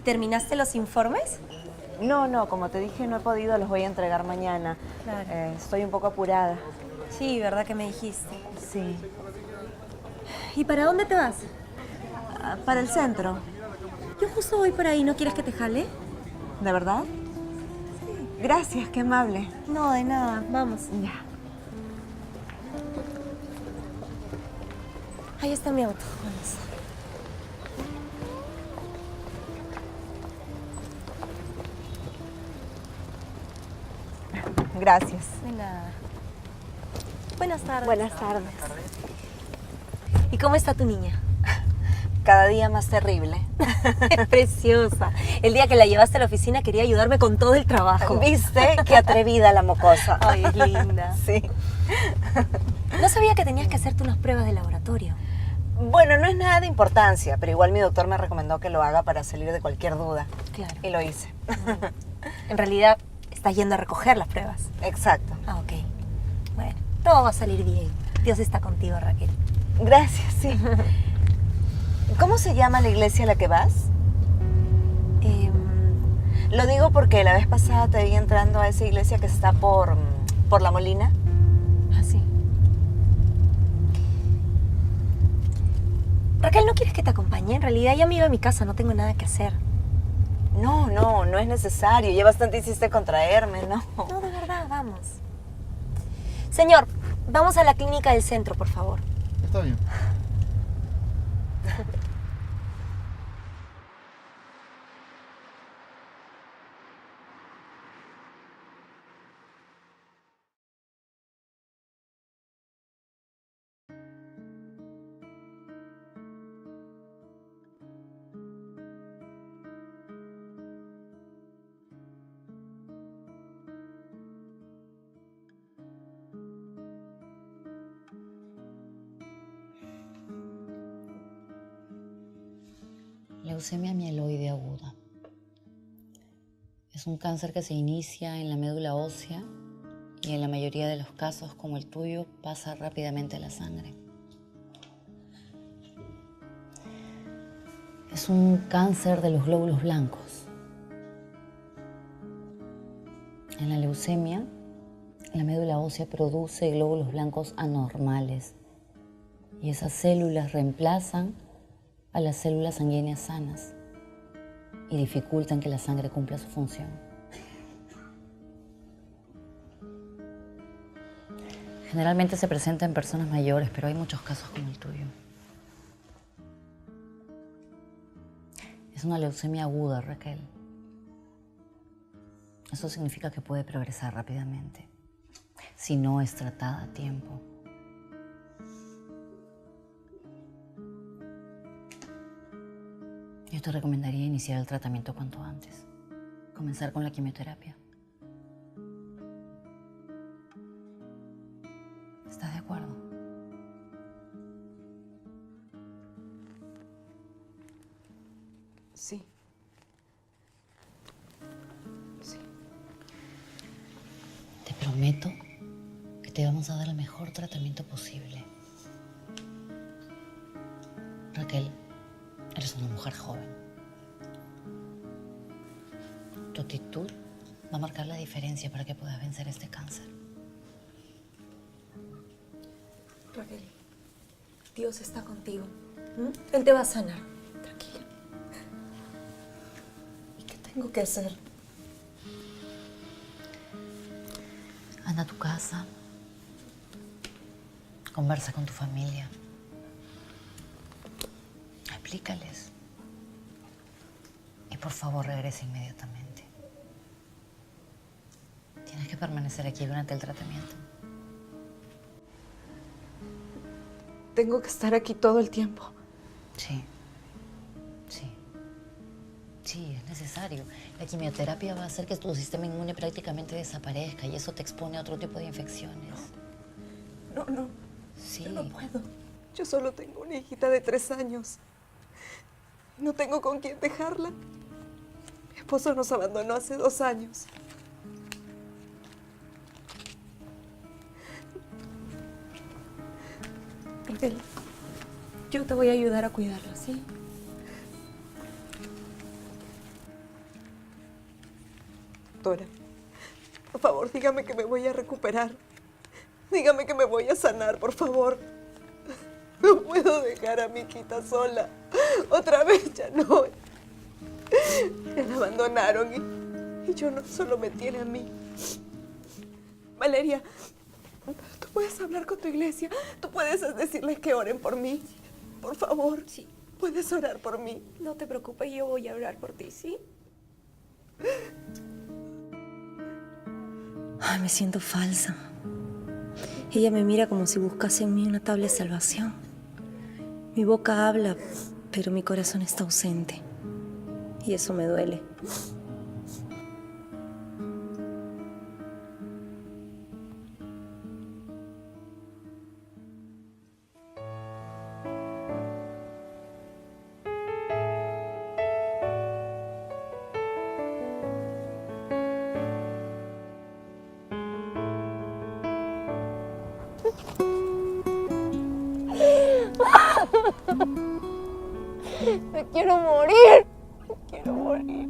¿Terminaste los informes?
No, como te dije, no he podido, los voy a entregar mañana.
Claro.
Estoy un poco apurada.
Sí, ¿verdad que me dijiste?
Sí.
¿Y para dónde te vas?
Para el centro.
Yo justo voy por ahí, ¿no quieres que te jale?
¿De verdad? Sí. Gracias, qué amable.
No, de nada, vamos.
Ya.
Ahí está mi auto, vamos.
Gracias.
De nada. Buenas tardes.
Buenas tardes.
¿Y cómo está tu niña?
Cada día más terrible.
Es preciosa. El día que la llevaste a la oficina quería ayudarme con todo el trabajo.
¿Viste? Qué atrevida la mocosa.
Ay, es linda.
Sí.
No sabía que tenías que hacerte unas pruebas de laboratorio.
Bueno, no es nada de importancia, pero igual mi doctor me recomendó que lo haga para salir de cualquier duda.
Claro.
Y lo hice.
En realidad, estás yendo a recoger las pruebas.
Exacto.
Ah, ok. Bueno, todo va a salir bien. Dios está contigo, Raquel.
Gracias, sí. ¿Cómo se llama la iglesia a la que vas? Lo digo porque la vez pasada te vi entrando a esa iglesia que está por La Molina.
Ah, sí. Raquel, ¿no quieres que te acompañe? En realidad ya me iba a mi casa, no tengo nada que hacer.
No es necesario. Ya bastante hiciste contraerme, ¿no?
No, de verdad, vamos. Señor, vamos a la clínica del centro, por favor.
Está bien.
Leucemia mieloide aguda. Es un cáncer que se inicia en la médula ósea y en la mayoría de los casos, como el tuyo, pasa rápidamente a la sangre. Es un cáncer de los glóbulos blancos. En la leucemia, la médula ósea produce glóbulos blancos anormales y esas células reemplazan a las células sanguíneas sanas y dificultan que la sangre cumpla su función. Generalmente se presenta en personas mayores, pero hay muchos casos como el tuyo. Es una leucemia aguda, Raquel. Eso significa que puede progresar rápidamente si no es tratada a tiempo. Yo te recomendaría iniciar el tratamiento cuanto antes. Comenzar con la quimioterapia. ¿Estás de acuerdo?
Sí. Sí.
Te prometo que te vamos a dar el mejor tratamiento posible. Raquel, eres una mujer joven. Tu actitud va a marcar la diferencia para que puedas vencer este cáncer.
Raquel, Dios está contigo. Él te va a sanar. Tranquila. ¿Y qué tengo que hacer?
Anda a tu casa. Conversa con tu familia. Explícales. Y por favor, regresa inmediatamente. Tienes que permanecer aquí durante el tratamiento.
Tengo que estar aquí todo el tiempo.
Sí. Sí. Sí, es necesario. La quimioterapia va a hacer que tu sistema inmune prácticamente desaparezca y eso te expone a otro tipo de infecciones.
No.
Sí.
Yo no puedo. Yo solo tengo una hijita de 3 años. No tengo con quién dejarla. Mi esposo nos abandonó hace 2 años. Raquel, yo te voy a ayudar a cuidarla, ¿sí? Doctora, por favor, dígame que me voy a recuperar. Dígame que me voy a sanar, por favor. No puedo dejar a mi hijita sola. Otra vez ya no. Ya la abandonaron y yo no solo me tiene a mí. Valeria, tú puedes hablar con tu iglesia. Tú puedes decirles que oren por mí. Por favor. Sí. Puedes orar por mí. No te preocupes, yo voy a orar por ti, ¿sí? Ay, me siento falsa. Ella me mira como si buscase en mí una tabla de salvación. Mi boca habla, pero mi corazón está ausente. Y eso me duele.
Me quiero morir. Me quiero morir.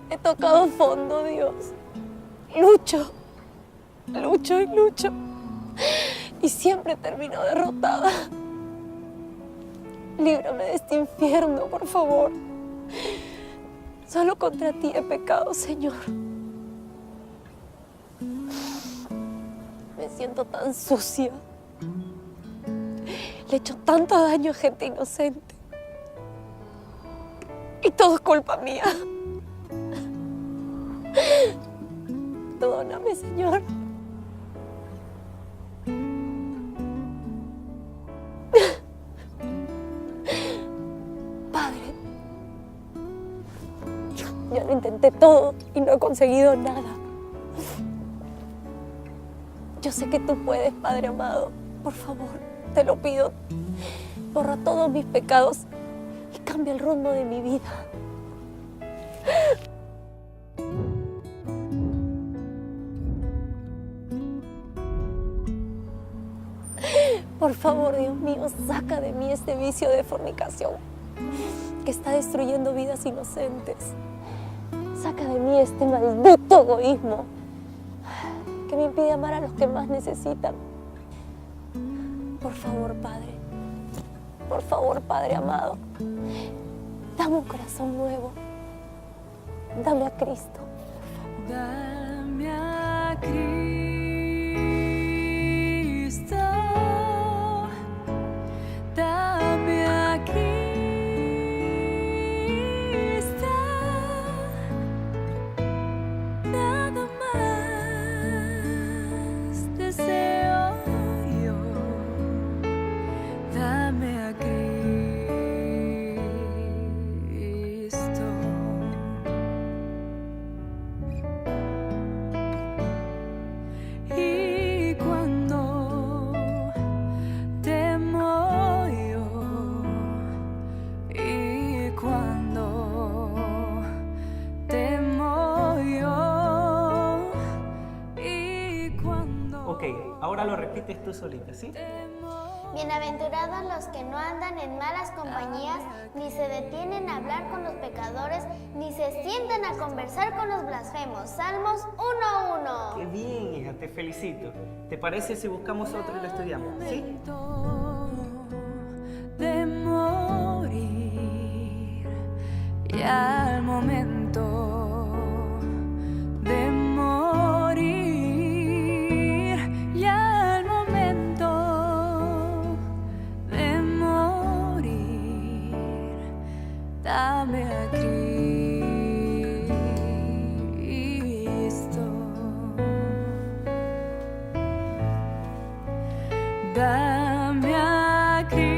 He tocado fondo, Dios. Lucho. Lucho y lucho. Y siempre termino derrotada. Líbrame de este infierno, por favor. Solo contra ti he pecado, Señor. Me siento tan sucia. Le he hecho tanto daño a gente inocente. Y todo es culpa mía. Perdóname, Señor. Padre, ya lo intenté todo y no he conseguido nada. Yo sé que tú puedes, Padre amado. Por favor, te lo pido. Borra todos mis pecados y cambia el rumbo de mi vida. Por favor, Dios mío, saca de mí este vicio de fornicación que está destruyendo vidas inocentes. Saca de mí este maldito egoísmo que me impide amar a los que más necesitan. Por favor, Padre. Por favor, Padre amado. Dame un corazón nuevo. Dame a Cristo.
Dame a Cristo. Dame a Cristo. Nada más deseo yo. Dame a Cristo. Y cuando temo yo, y cuando temo yo, y cuando...
Ok, ahora lo repites tú solita, ¿sí?
Bienaventurados los que no andan en malas compañías, ni se detienen a hablar con los pecadores, ni se sientan a conversar con los blasfemos. Salmos 1:1.
Qué bien, hija, te felicito. ¿Te parece si buscamos otro y lo estudiamos? ¿Sí?
De morir, y al momento de morir, y al momento de morir, dame a Cristo. Dame a Cristo,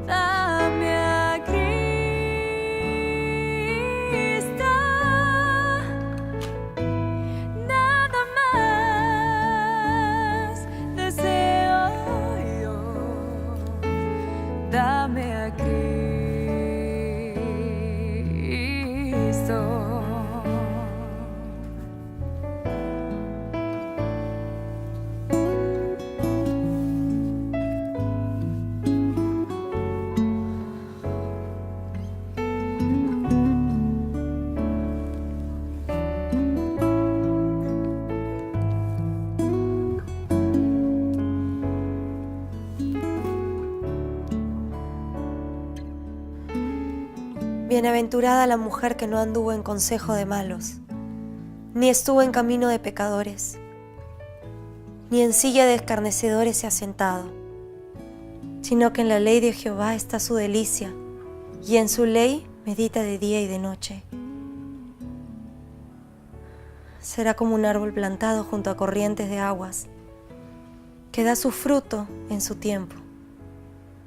dame a Cristo, nada más deseo yo, dame a Cristo.
Bienaventurada la mujer que no anduvo en consejo de malos, ni estuvo en camino de pecadores, ni en silla de escarnecedores se ha sentado, sino que en la ley de Jehová está su delicia, y en su ley medita de día y de noche. Será como un árbol plantado junto a corrientes de aguas, que da su fruto en su tiempo,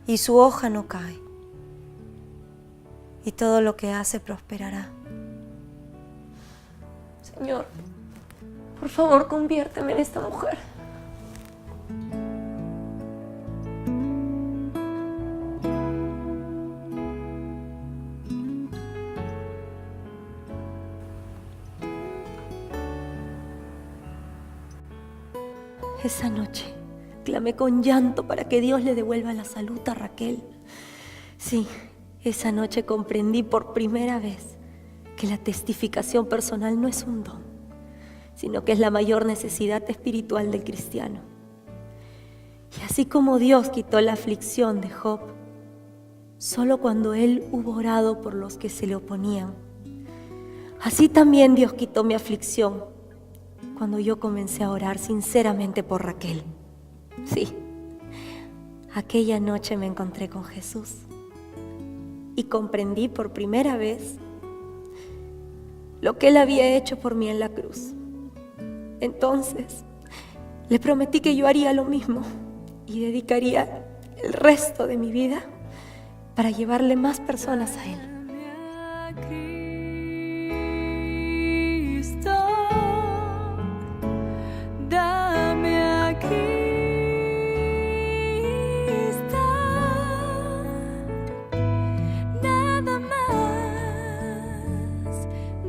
y su hoja no cae, y todo lo que hace prosperará. Señor, por favor, conviérteme en esta mujer. Esa noche clamé con llanto para que Dios le devuelva la salud a Raquel. Sí, esa noche comprendí por primera vez que la testificación personal no es un don, sino que es la mayor necesidad espiritual del cristiano. Y así como Dios quitó la aflicción de Job, solo cuando él hubo orado por los que se le oponían, así también Dios quitó mi aflicción cuando yo comencé a orar sinceramente por Raquel. Sí, aquella noche me encontré con Jesús y comprendí por primera vez lo que Él había hecho por mí en la cruz. Entonces, le prometí que yo haría lo mismo y dedicaría el resto de mi vida para llevarle más personas a Él.
Dame a Cristo, nada más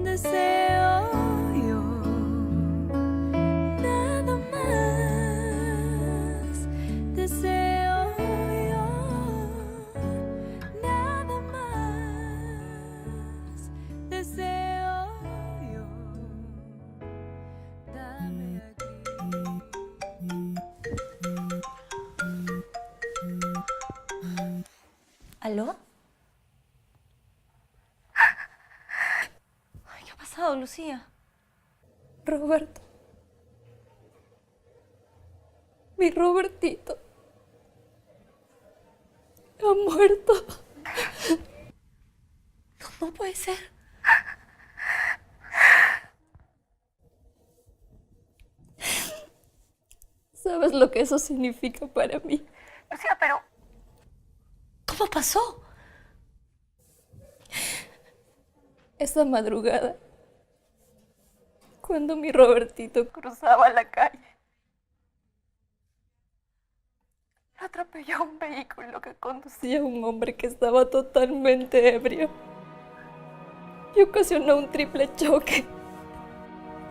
deseo yo, nada más deseo yo, nada más deseo yo, dame a
¿Aló? Ay, ¿qué ha pasado, Lucía?
Roberto. Mi Robertito. Ha muerto.
No puede ser.
¿Sabes lo que eso significa para mí?
Lucía, pero ¿cómo pasó?
Esa madrugada, cuando mi Robertito cruzaba la calle, lo atropelló un vehículo que conducía un hombre que estaba totalmente ebrio y ocasionó un triple choque.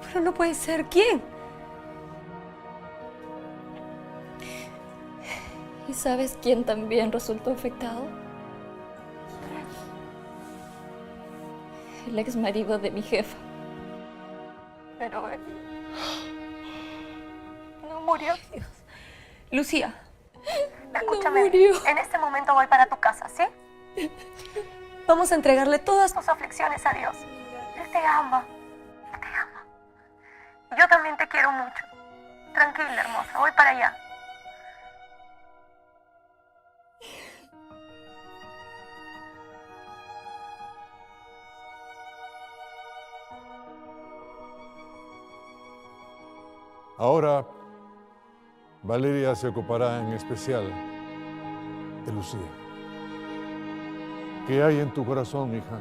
Pero no puede ser. ¿Quién?
¿Y sabes quién también resultó afectado? El ex marido de mi jefa. Pero él no murió.
Dios. Lucía,
escúchame. No murió.
En este momento voy para tu casa, ¿sí? Vamos a entregarle todas tus aflicciones a Dios. Él te ama. Él te ama. Yo también te quiero mucho. Tranquila, hermosa. Voy para allá.
Ahora, Valeria se ocupará en especial de Lucía. ¿Qué hay en tu corazón, hija?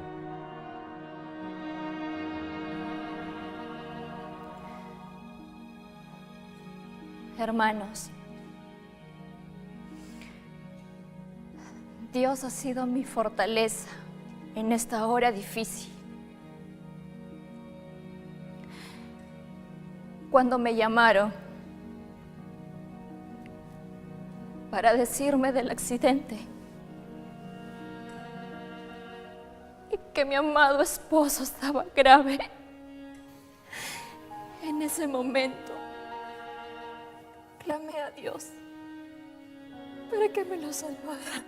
Hermanos, Dios ha sido mi fortaleza en esta hora difícil. Cuando me llamaron para decirme del accidente y que mi amado esposo estaba grave, en ese momento clamé a Dios para que me lo salvara.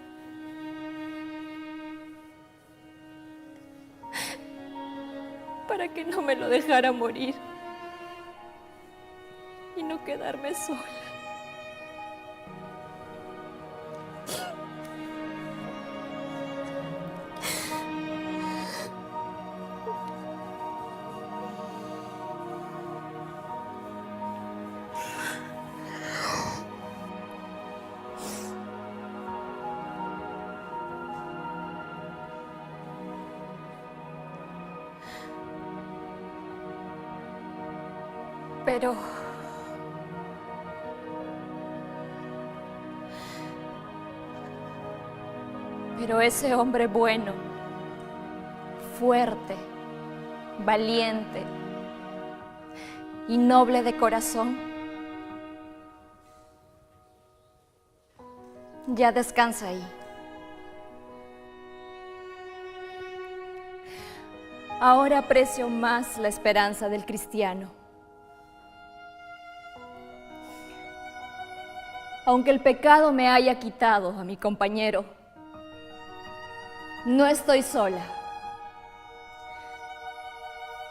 para que no me lo dejara morir y no quedarme sola. Pero ese hombre bueno, fuerte, valiente y noble de corazón, ya descansa ahí. Ahora aprecio más la esperanza del cristiano. Aunque el pecado me haya quitado a mi compañero, no estoy sola.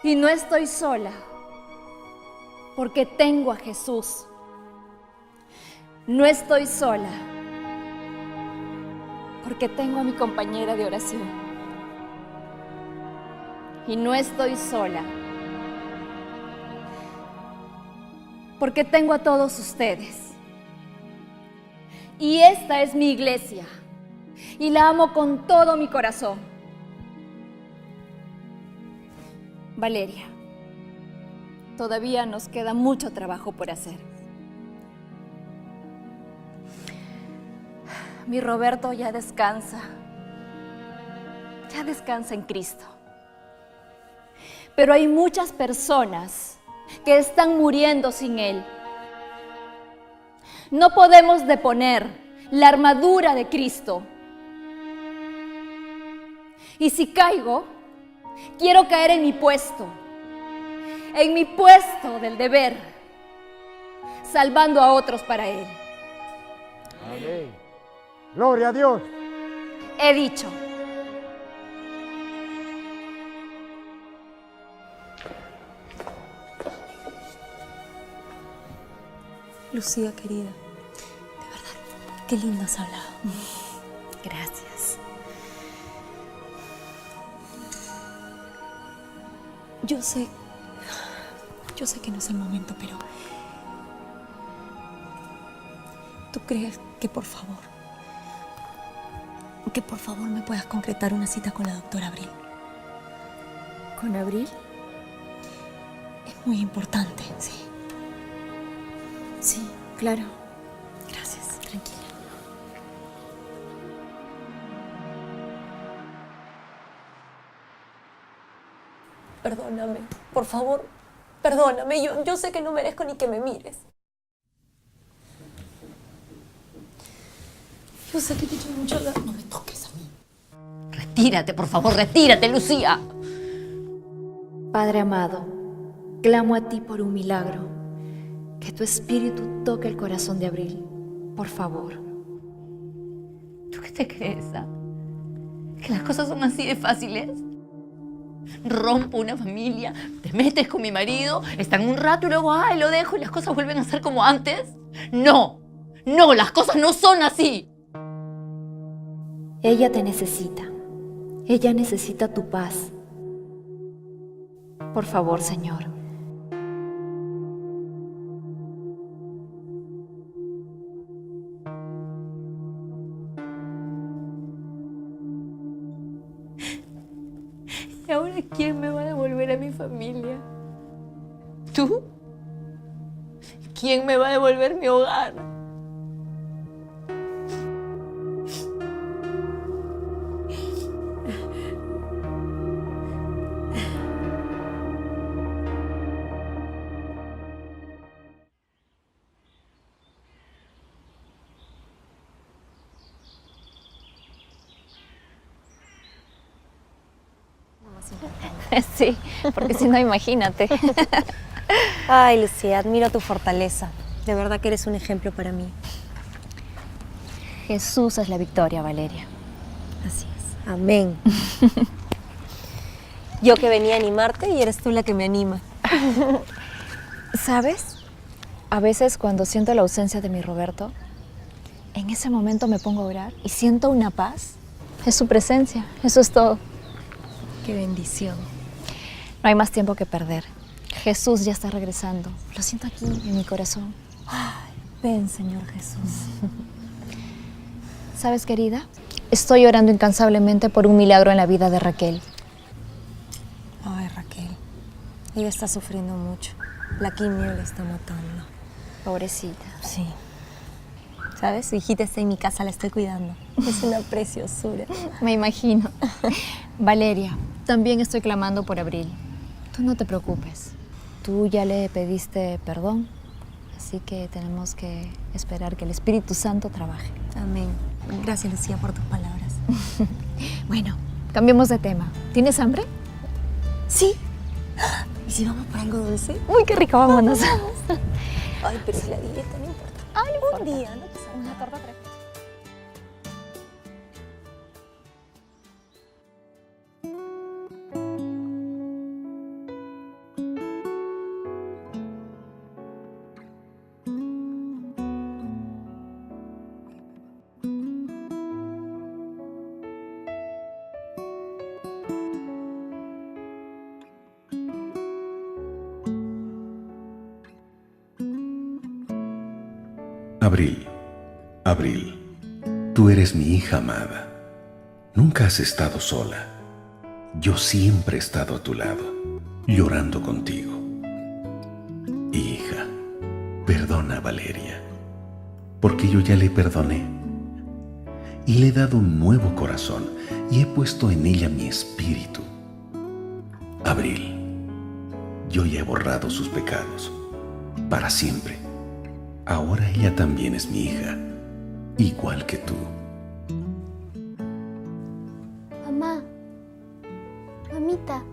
Y no estoy sola porque tengo a Jesús. No estoy sola porque tengo a mi compañera de oración. Y no estoy sola porque tengo a todos ustedes. Y esta es mi iglesia, y la amo con todo mi corazón. Valeria, todavía nos queda mucho trabajo por hacer. Mi Roberto ya descansa en Cristo. Pero hay muchas personas que están muriendo sin Él. No podemos deponer la armadura de Cristo. Y si caigo, quiero caer en mi puesto del deber, salvando a otros para Él.
Amén. Gloria a Dios.
He dicho.
Lucía, querida, de verdad, qué lindo has hablado.
Gracias.
Yo sé que no es el momento, pero ¿tú crees que por favor me puedas concretar una cita con la doctora Abril?
¿Con Abril?
Es muy importante, sí.
Sí, claro.
Gracias, tranquila. Perdóname, por favor, perdóname. Yo sé que no merezco ni que me mires. Yo sé que te he hecho mucho daño. No me toques a mí.
Retírate, por favor, retírate, Lucía.
Padre amado, clamo a ti por un milagro. Que tu espíritu toque el corazón de Abril, por favor.
¿Tú qué te crees? ¿Que las cosas son así de fáciles? Rompo una familia, te metes con mi marido, están un rato y luego, ay, lo dejo y las cosas vuelven a ser como antes. No, las cosas no son así.
Ella te necesita. Ella necesita tu paz. Por favor, Señor.
¿Y ahora quién me va a devolver a mi familia? ¿Tú? ¿Quién me va a devolver mi hogar?
Sí, porque si no, imagínate.
Ay, Lucía, admiro tu fortaleza. De verdad que eres un ejemplo para mí.
Jesús es la victoria, Valeria.
Así es. Amén.
Yo que venía a animarte y eres tú la que me anima.
¿Sabes? A veces cuando siento la ausencia de mi Roberto, en ese momento me pongo a orar y siento una paz. Es su presencia, eso es todo.
Qué bendición.
No hay más tiempo que perder. Jesús ya está regresando. Lo siento aquí, en mi corazón.
Ay, ven, Señor Jesús.
¿Sabes, querida? Estoy orando incansablemente por un milagro en la vida de Raquel.
Ay, Raquel. Ella está sufriendo mucho. La quimio le está matando.
Pobrecita.
Sí. ¿Sabes? Su hijita está en mi casa, la estoy cuidando. Es una preciosura.
Me imagino. Valeria, también estoy clamando por Abril. Tú no te preocupes. Tú ya le pediste perdón, así que tenemos que esperar que el Espíritu Santo trabaje.
Amén. Gracias, Lucía, por tus palabras.
Bueno, cambiemos de tema. ¿Tienes hambre?
Sí. ¿Y si vamos por algo dulce?
Uy, qué rico, vámonos.
Ay, pero si la dieta no importa.
Ah, no importa.
Un día, no pasa nada.
Una torta tres.
Abril, Abril, tú eres mi hija amada. Nunca has estado sola. Yo siempre he estado a tu lado, llorando contigo. Hija, perdona a Valeria, porque yo ya le perdoné. Y le he dado un nuevo corazón y he puesto en ella mi espíritu. Abril, yo ya he borrado sus pecados para siempre. Ahora ella también es mi hija, igual que tú.
Mamá, mamita,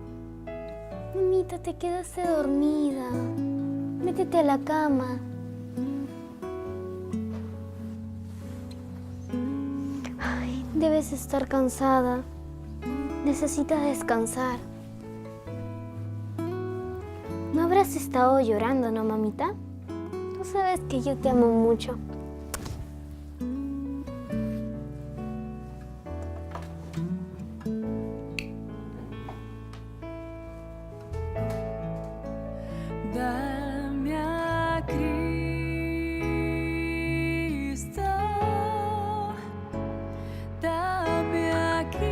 mamita, te quedaste dormida. Métete a la cama. Ay, debes estar cansada. Necesitas descansar. ¿No habrás estado llorando, no, mamita? Tú sabes que yo te amo mucho.
Dame a Cristo, dame a Cristo.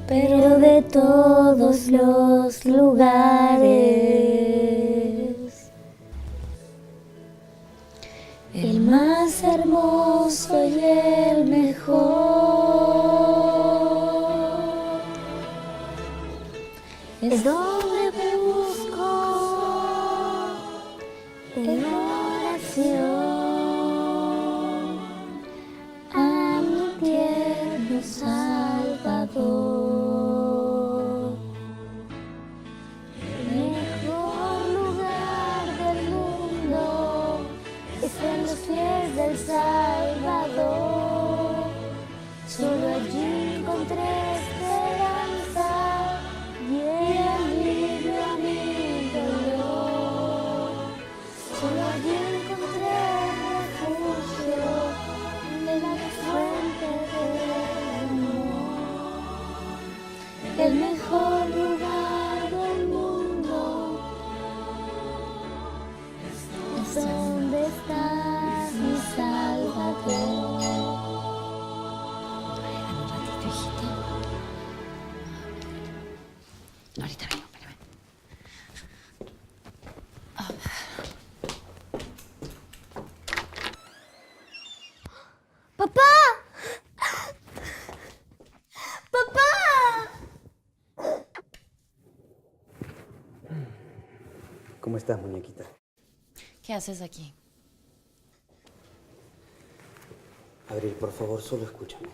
Pero de todos los lugares, el más hermoso y el mejor es donde busco en oración a mi tierno Salvador. El mejor lugar del mundo es en los pies del Salvador. Solo allí encontré esperanza y el alivio a mi dolor. Solo allí encontré refugio de la fuente del amor. El mejor lugar del mundo es donde está mi Salvador.
Un ratito, hijita. Ahorita vengo, espérame.
¡Papá! ¡Papá!
¿Cómo estás, muñequita?
¿Qué haces aquí?
Abril, por favor, solo escúchame.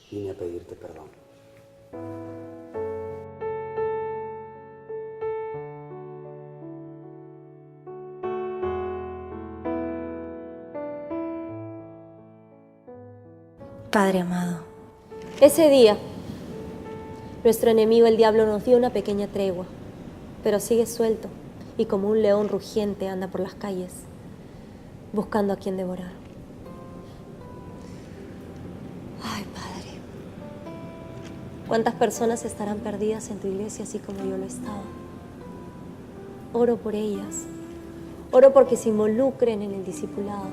Vine a pedirte perdón.
Padre amado, ese día, nuestro enemigo el diablo nos dio una pequeña tregua, pero sigue suelto y como un león rugiente anda por las calles, buscando a quien devorar. Ay, Padre, ¿cuántas personas estarán perdidas en tu iglesia así como yo lo estaba? Oro por ellas, oro porque se involucren en el discipulado.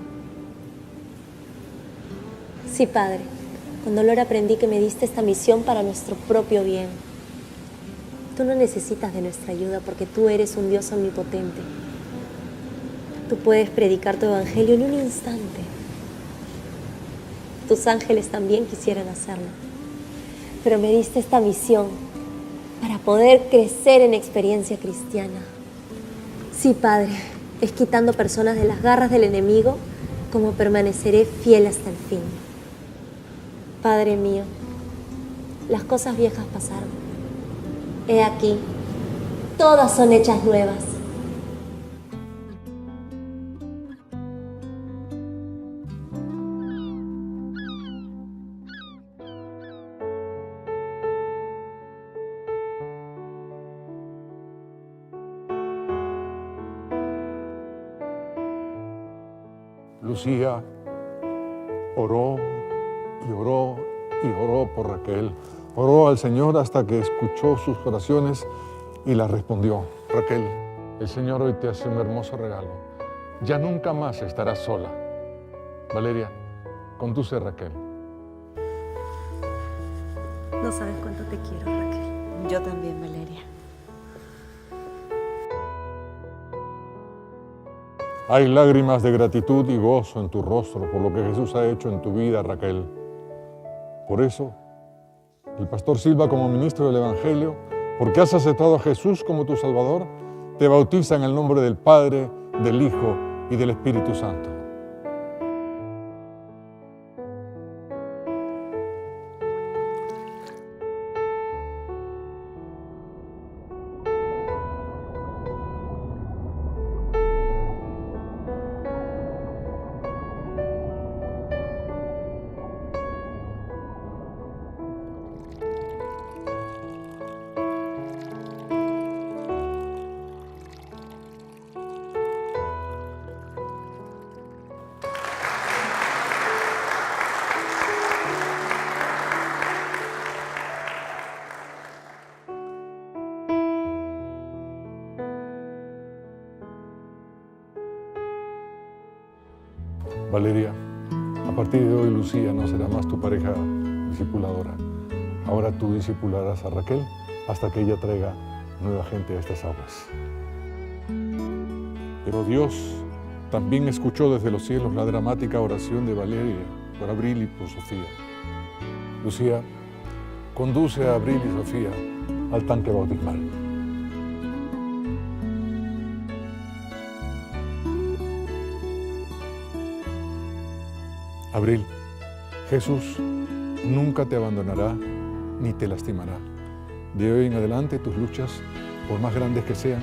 Sí, Padre, con dolor aprendí que me diste esta misión para nuestro propio bien. Tú no necesitas de nuestra ayuda porque tú eres un Dios omnipotente. Tú puedes predicar tu evangelio en un instante. Tus ángeles también quisieran hacerlo. Pero me diste esta misión para poder crecer en experiencia cristiana. Sí, Padre, es quitando personas de las garras del enemigo como permaneceré fiel hasta el fin. Padre mío, las cosas viejas pasaron. He aquí, todas son hechas nuevas.
Lucía oró y oró y oró por Raquel. Oró al Señor hasta que escuchó sus oraciones y las respondió. Raquel, el Señor hoy te hace un hermoso regalo. Ya nunca más estarás sola. Valeria, conduce a Raquel.
No sabes cuánto te quiero, Raquel.
Yo también, Valeria.
Hay lágrimas de gratitud y gozo en tu rostro por lo que Jesús ha hecho en tu vida, Raquel. Por eso, el pastor Silva, como ministro del Evangelio, porque has aceptado a Jesús como tu Salvador, te bautiza en el nombre del Padre, del Hijo y del Espíritu Santo. Valeria, a partir de hoy Lucía no será más tu pareja discipuladora. Ahora tú discipularás a Raquel hasta que ella traiga nueva gente a estas aguas. Pero Dios también escuchó desde los cielos la dramática oración de Valeria por Abril y por Sofía. Lucía, conduce a Abril y Sofía al tanque bautismal. Abril, Jesús nunca te abandonará ni te lastimará. De hoy en adelante tus luchas, por más grandes que sean,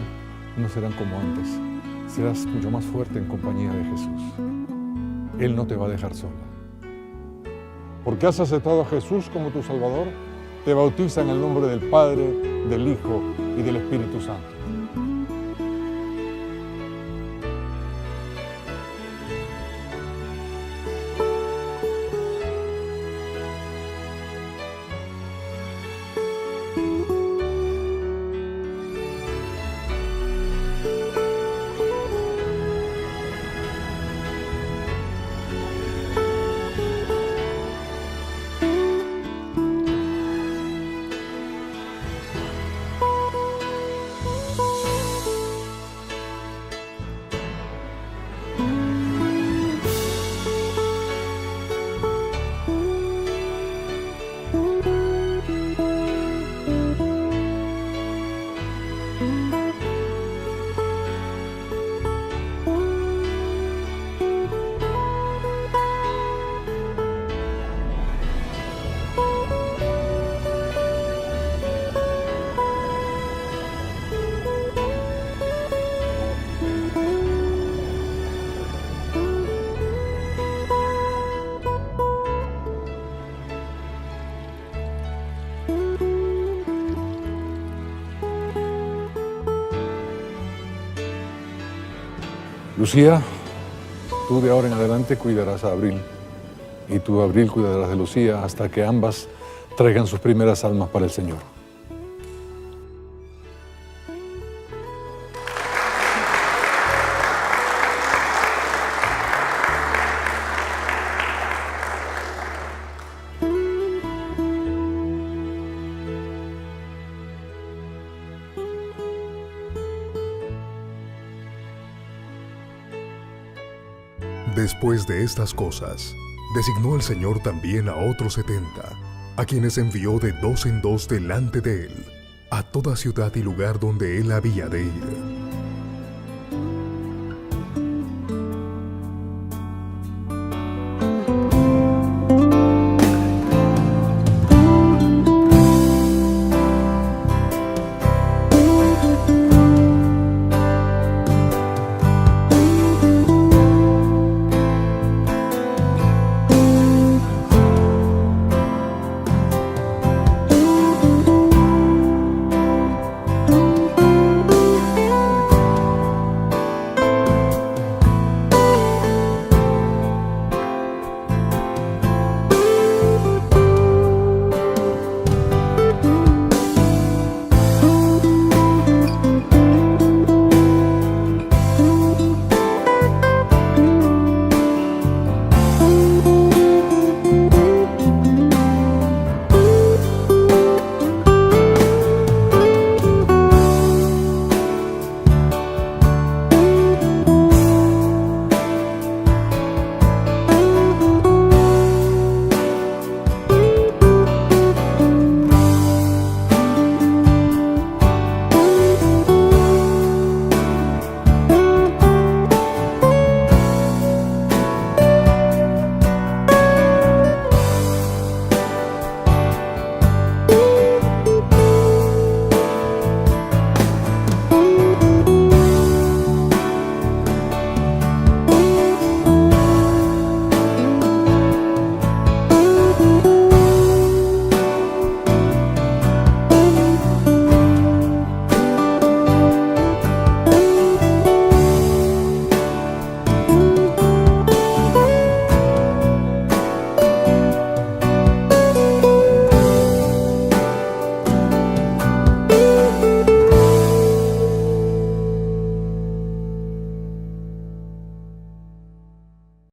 no serán como antes. Serás mucho más fuerte en compañía de Jesús. Él no te va a dejar sola. Porque has aceptado a Jesús como tu Salvador, te bautiza en el nombre del Padre, del Hijo y del Espíritu Santo. Lucía, tú de ahora en adelante cuidarás a Abril. Y tú, Abril, cuidarás de Lucía hasta que ambas traigan sus primeras almas para el Señor.
Después de estas cosas, designó el Señor también a otros 70, a quienes envió de 2 en 2 delante de él, a toda ciudad y lugar donde él había de ir.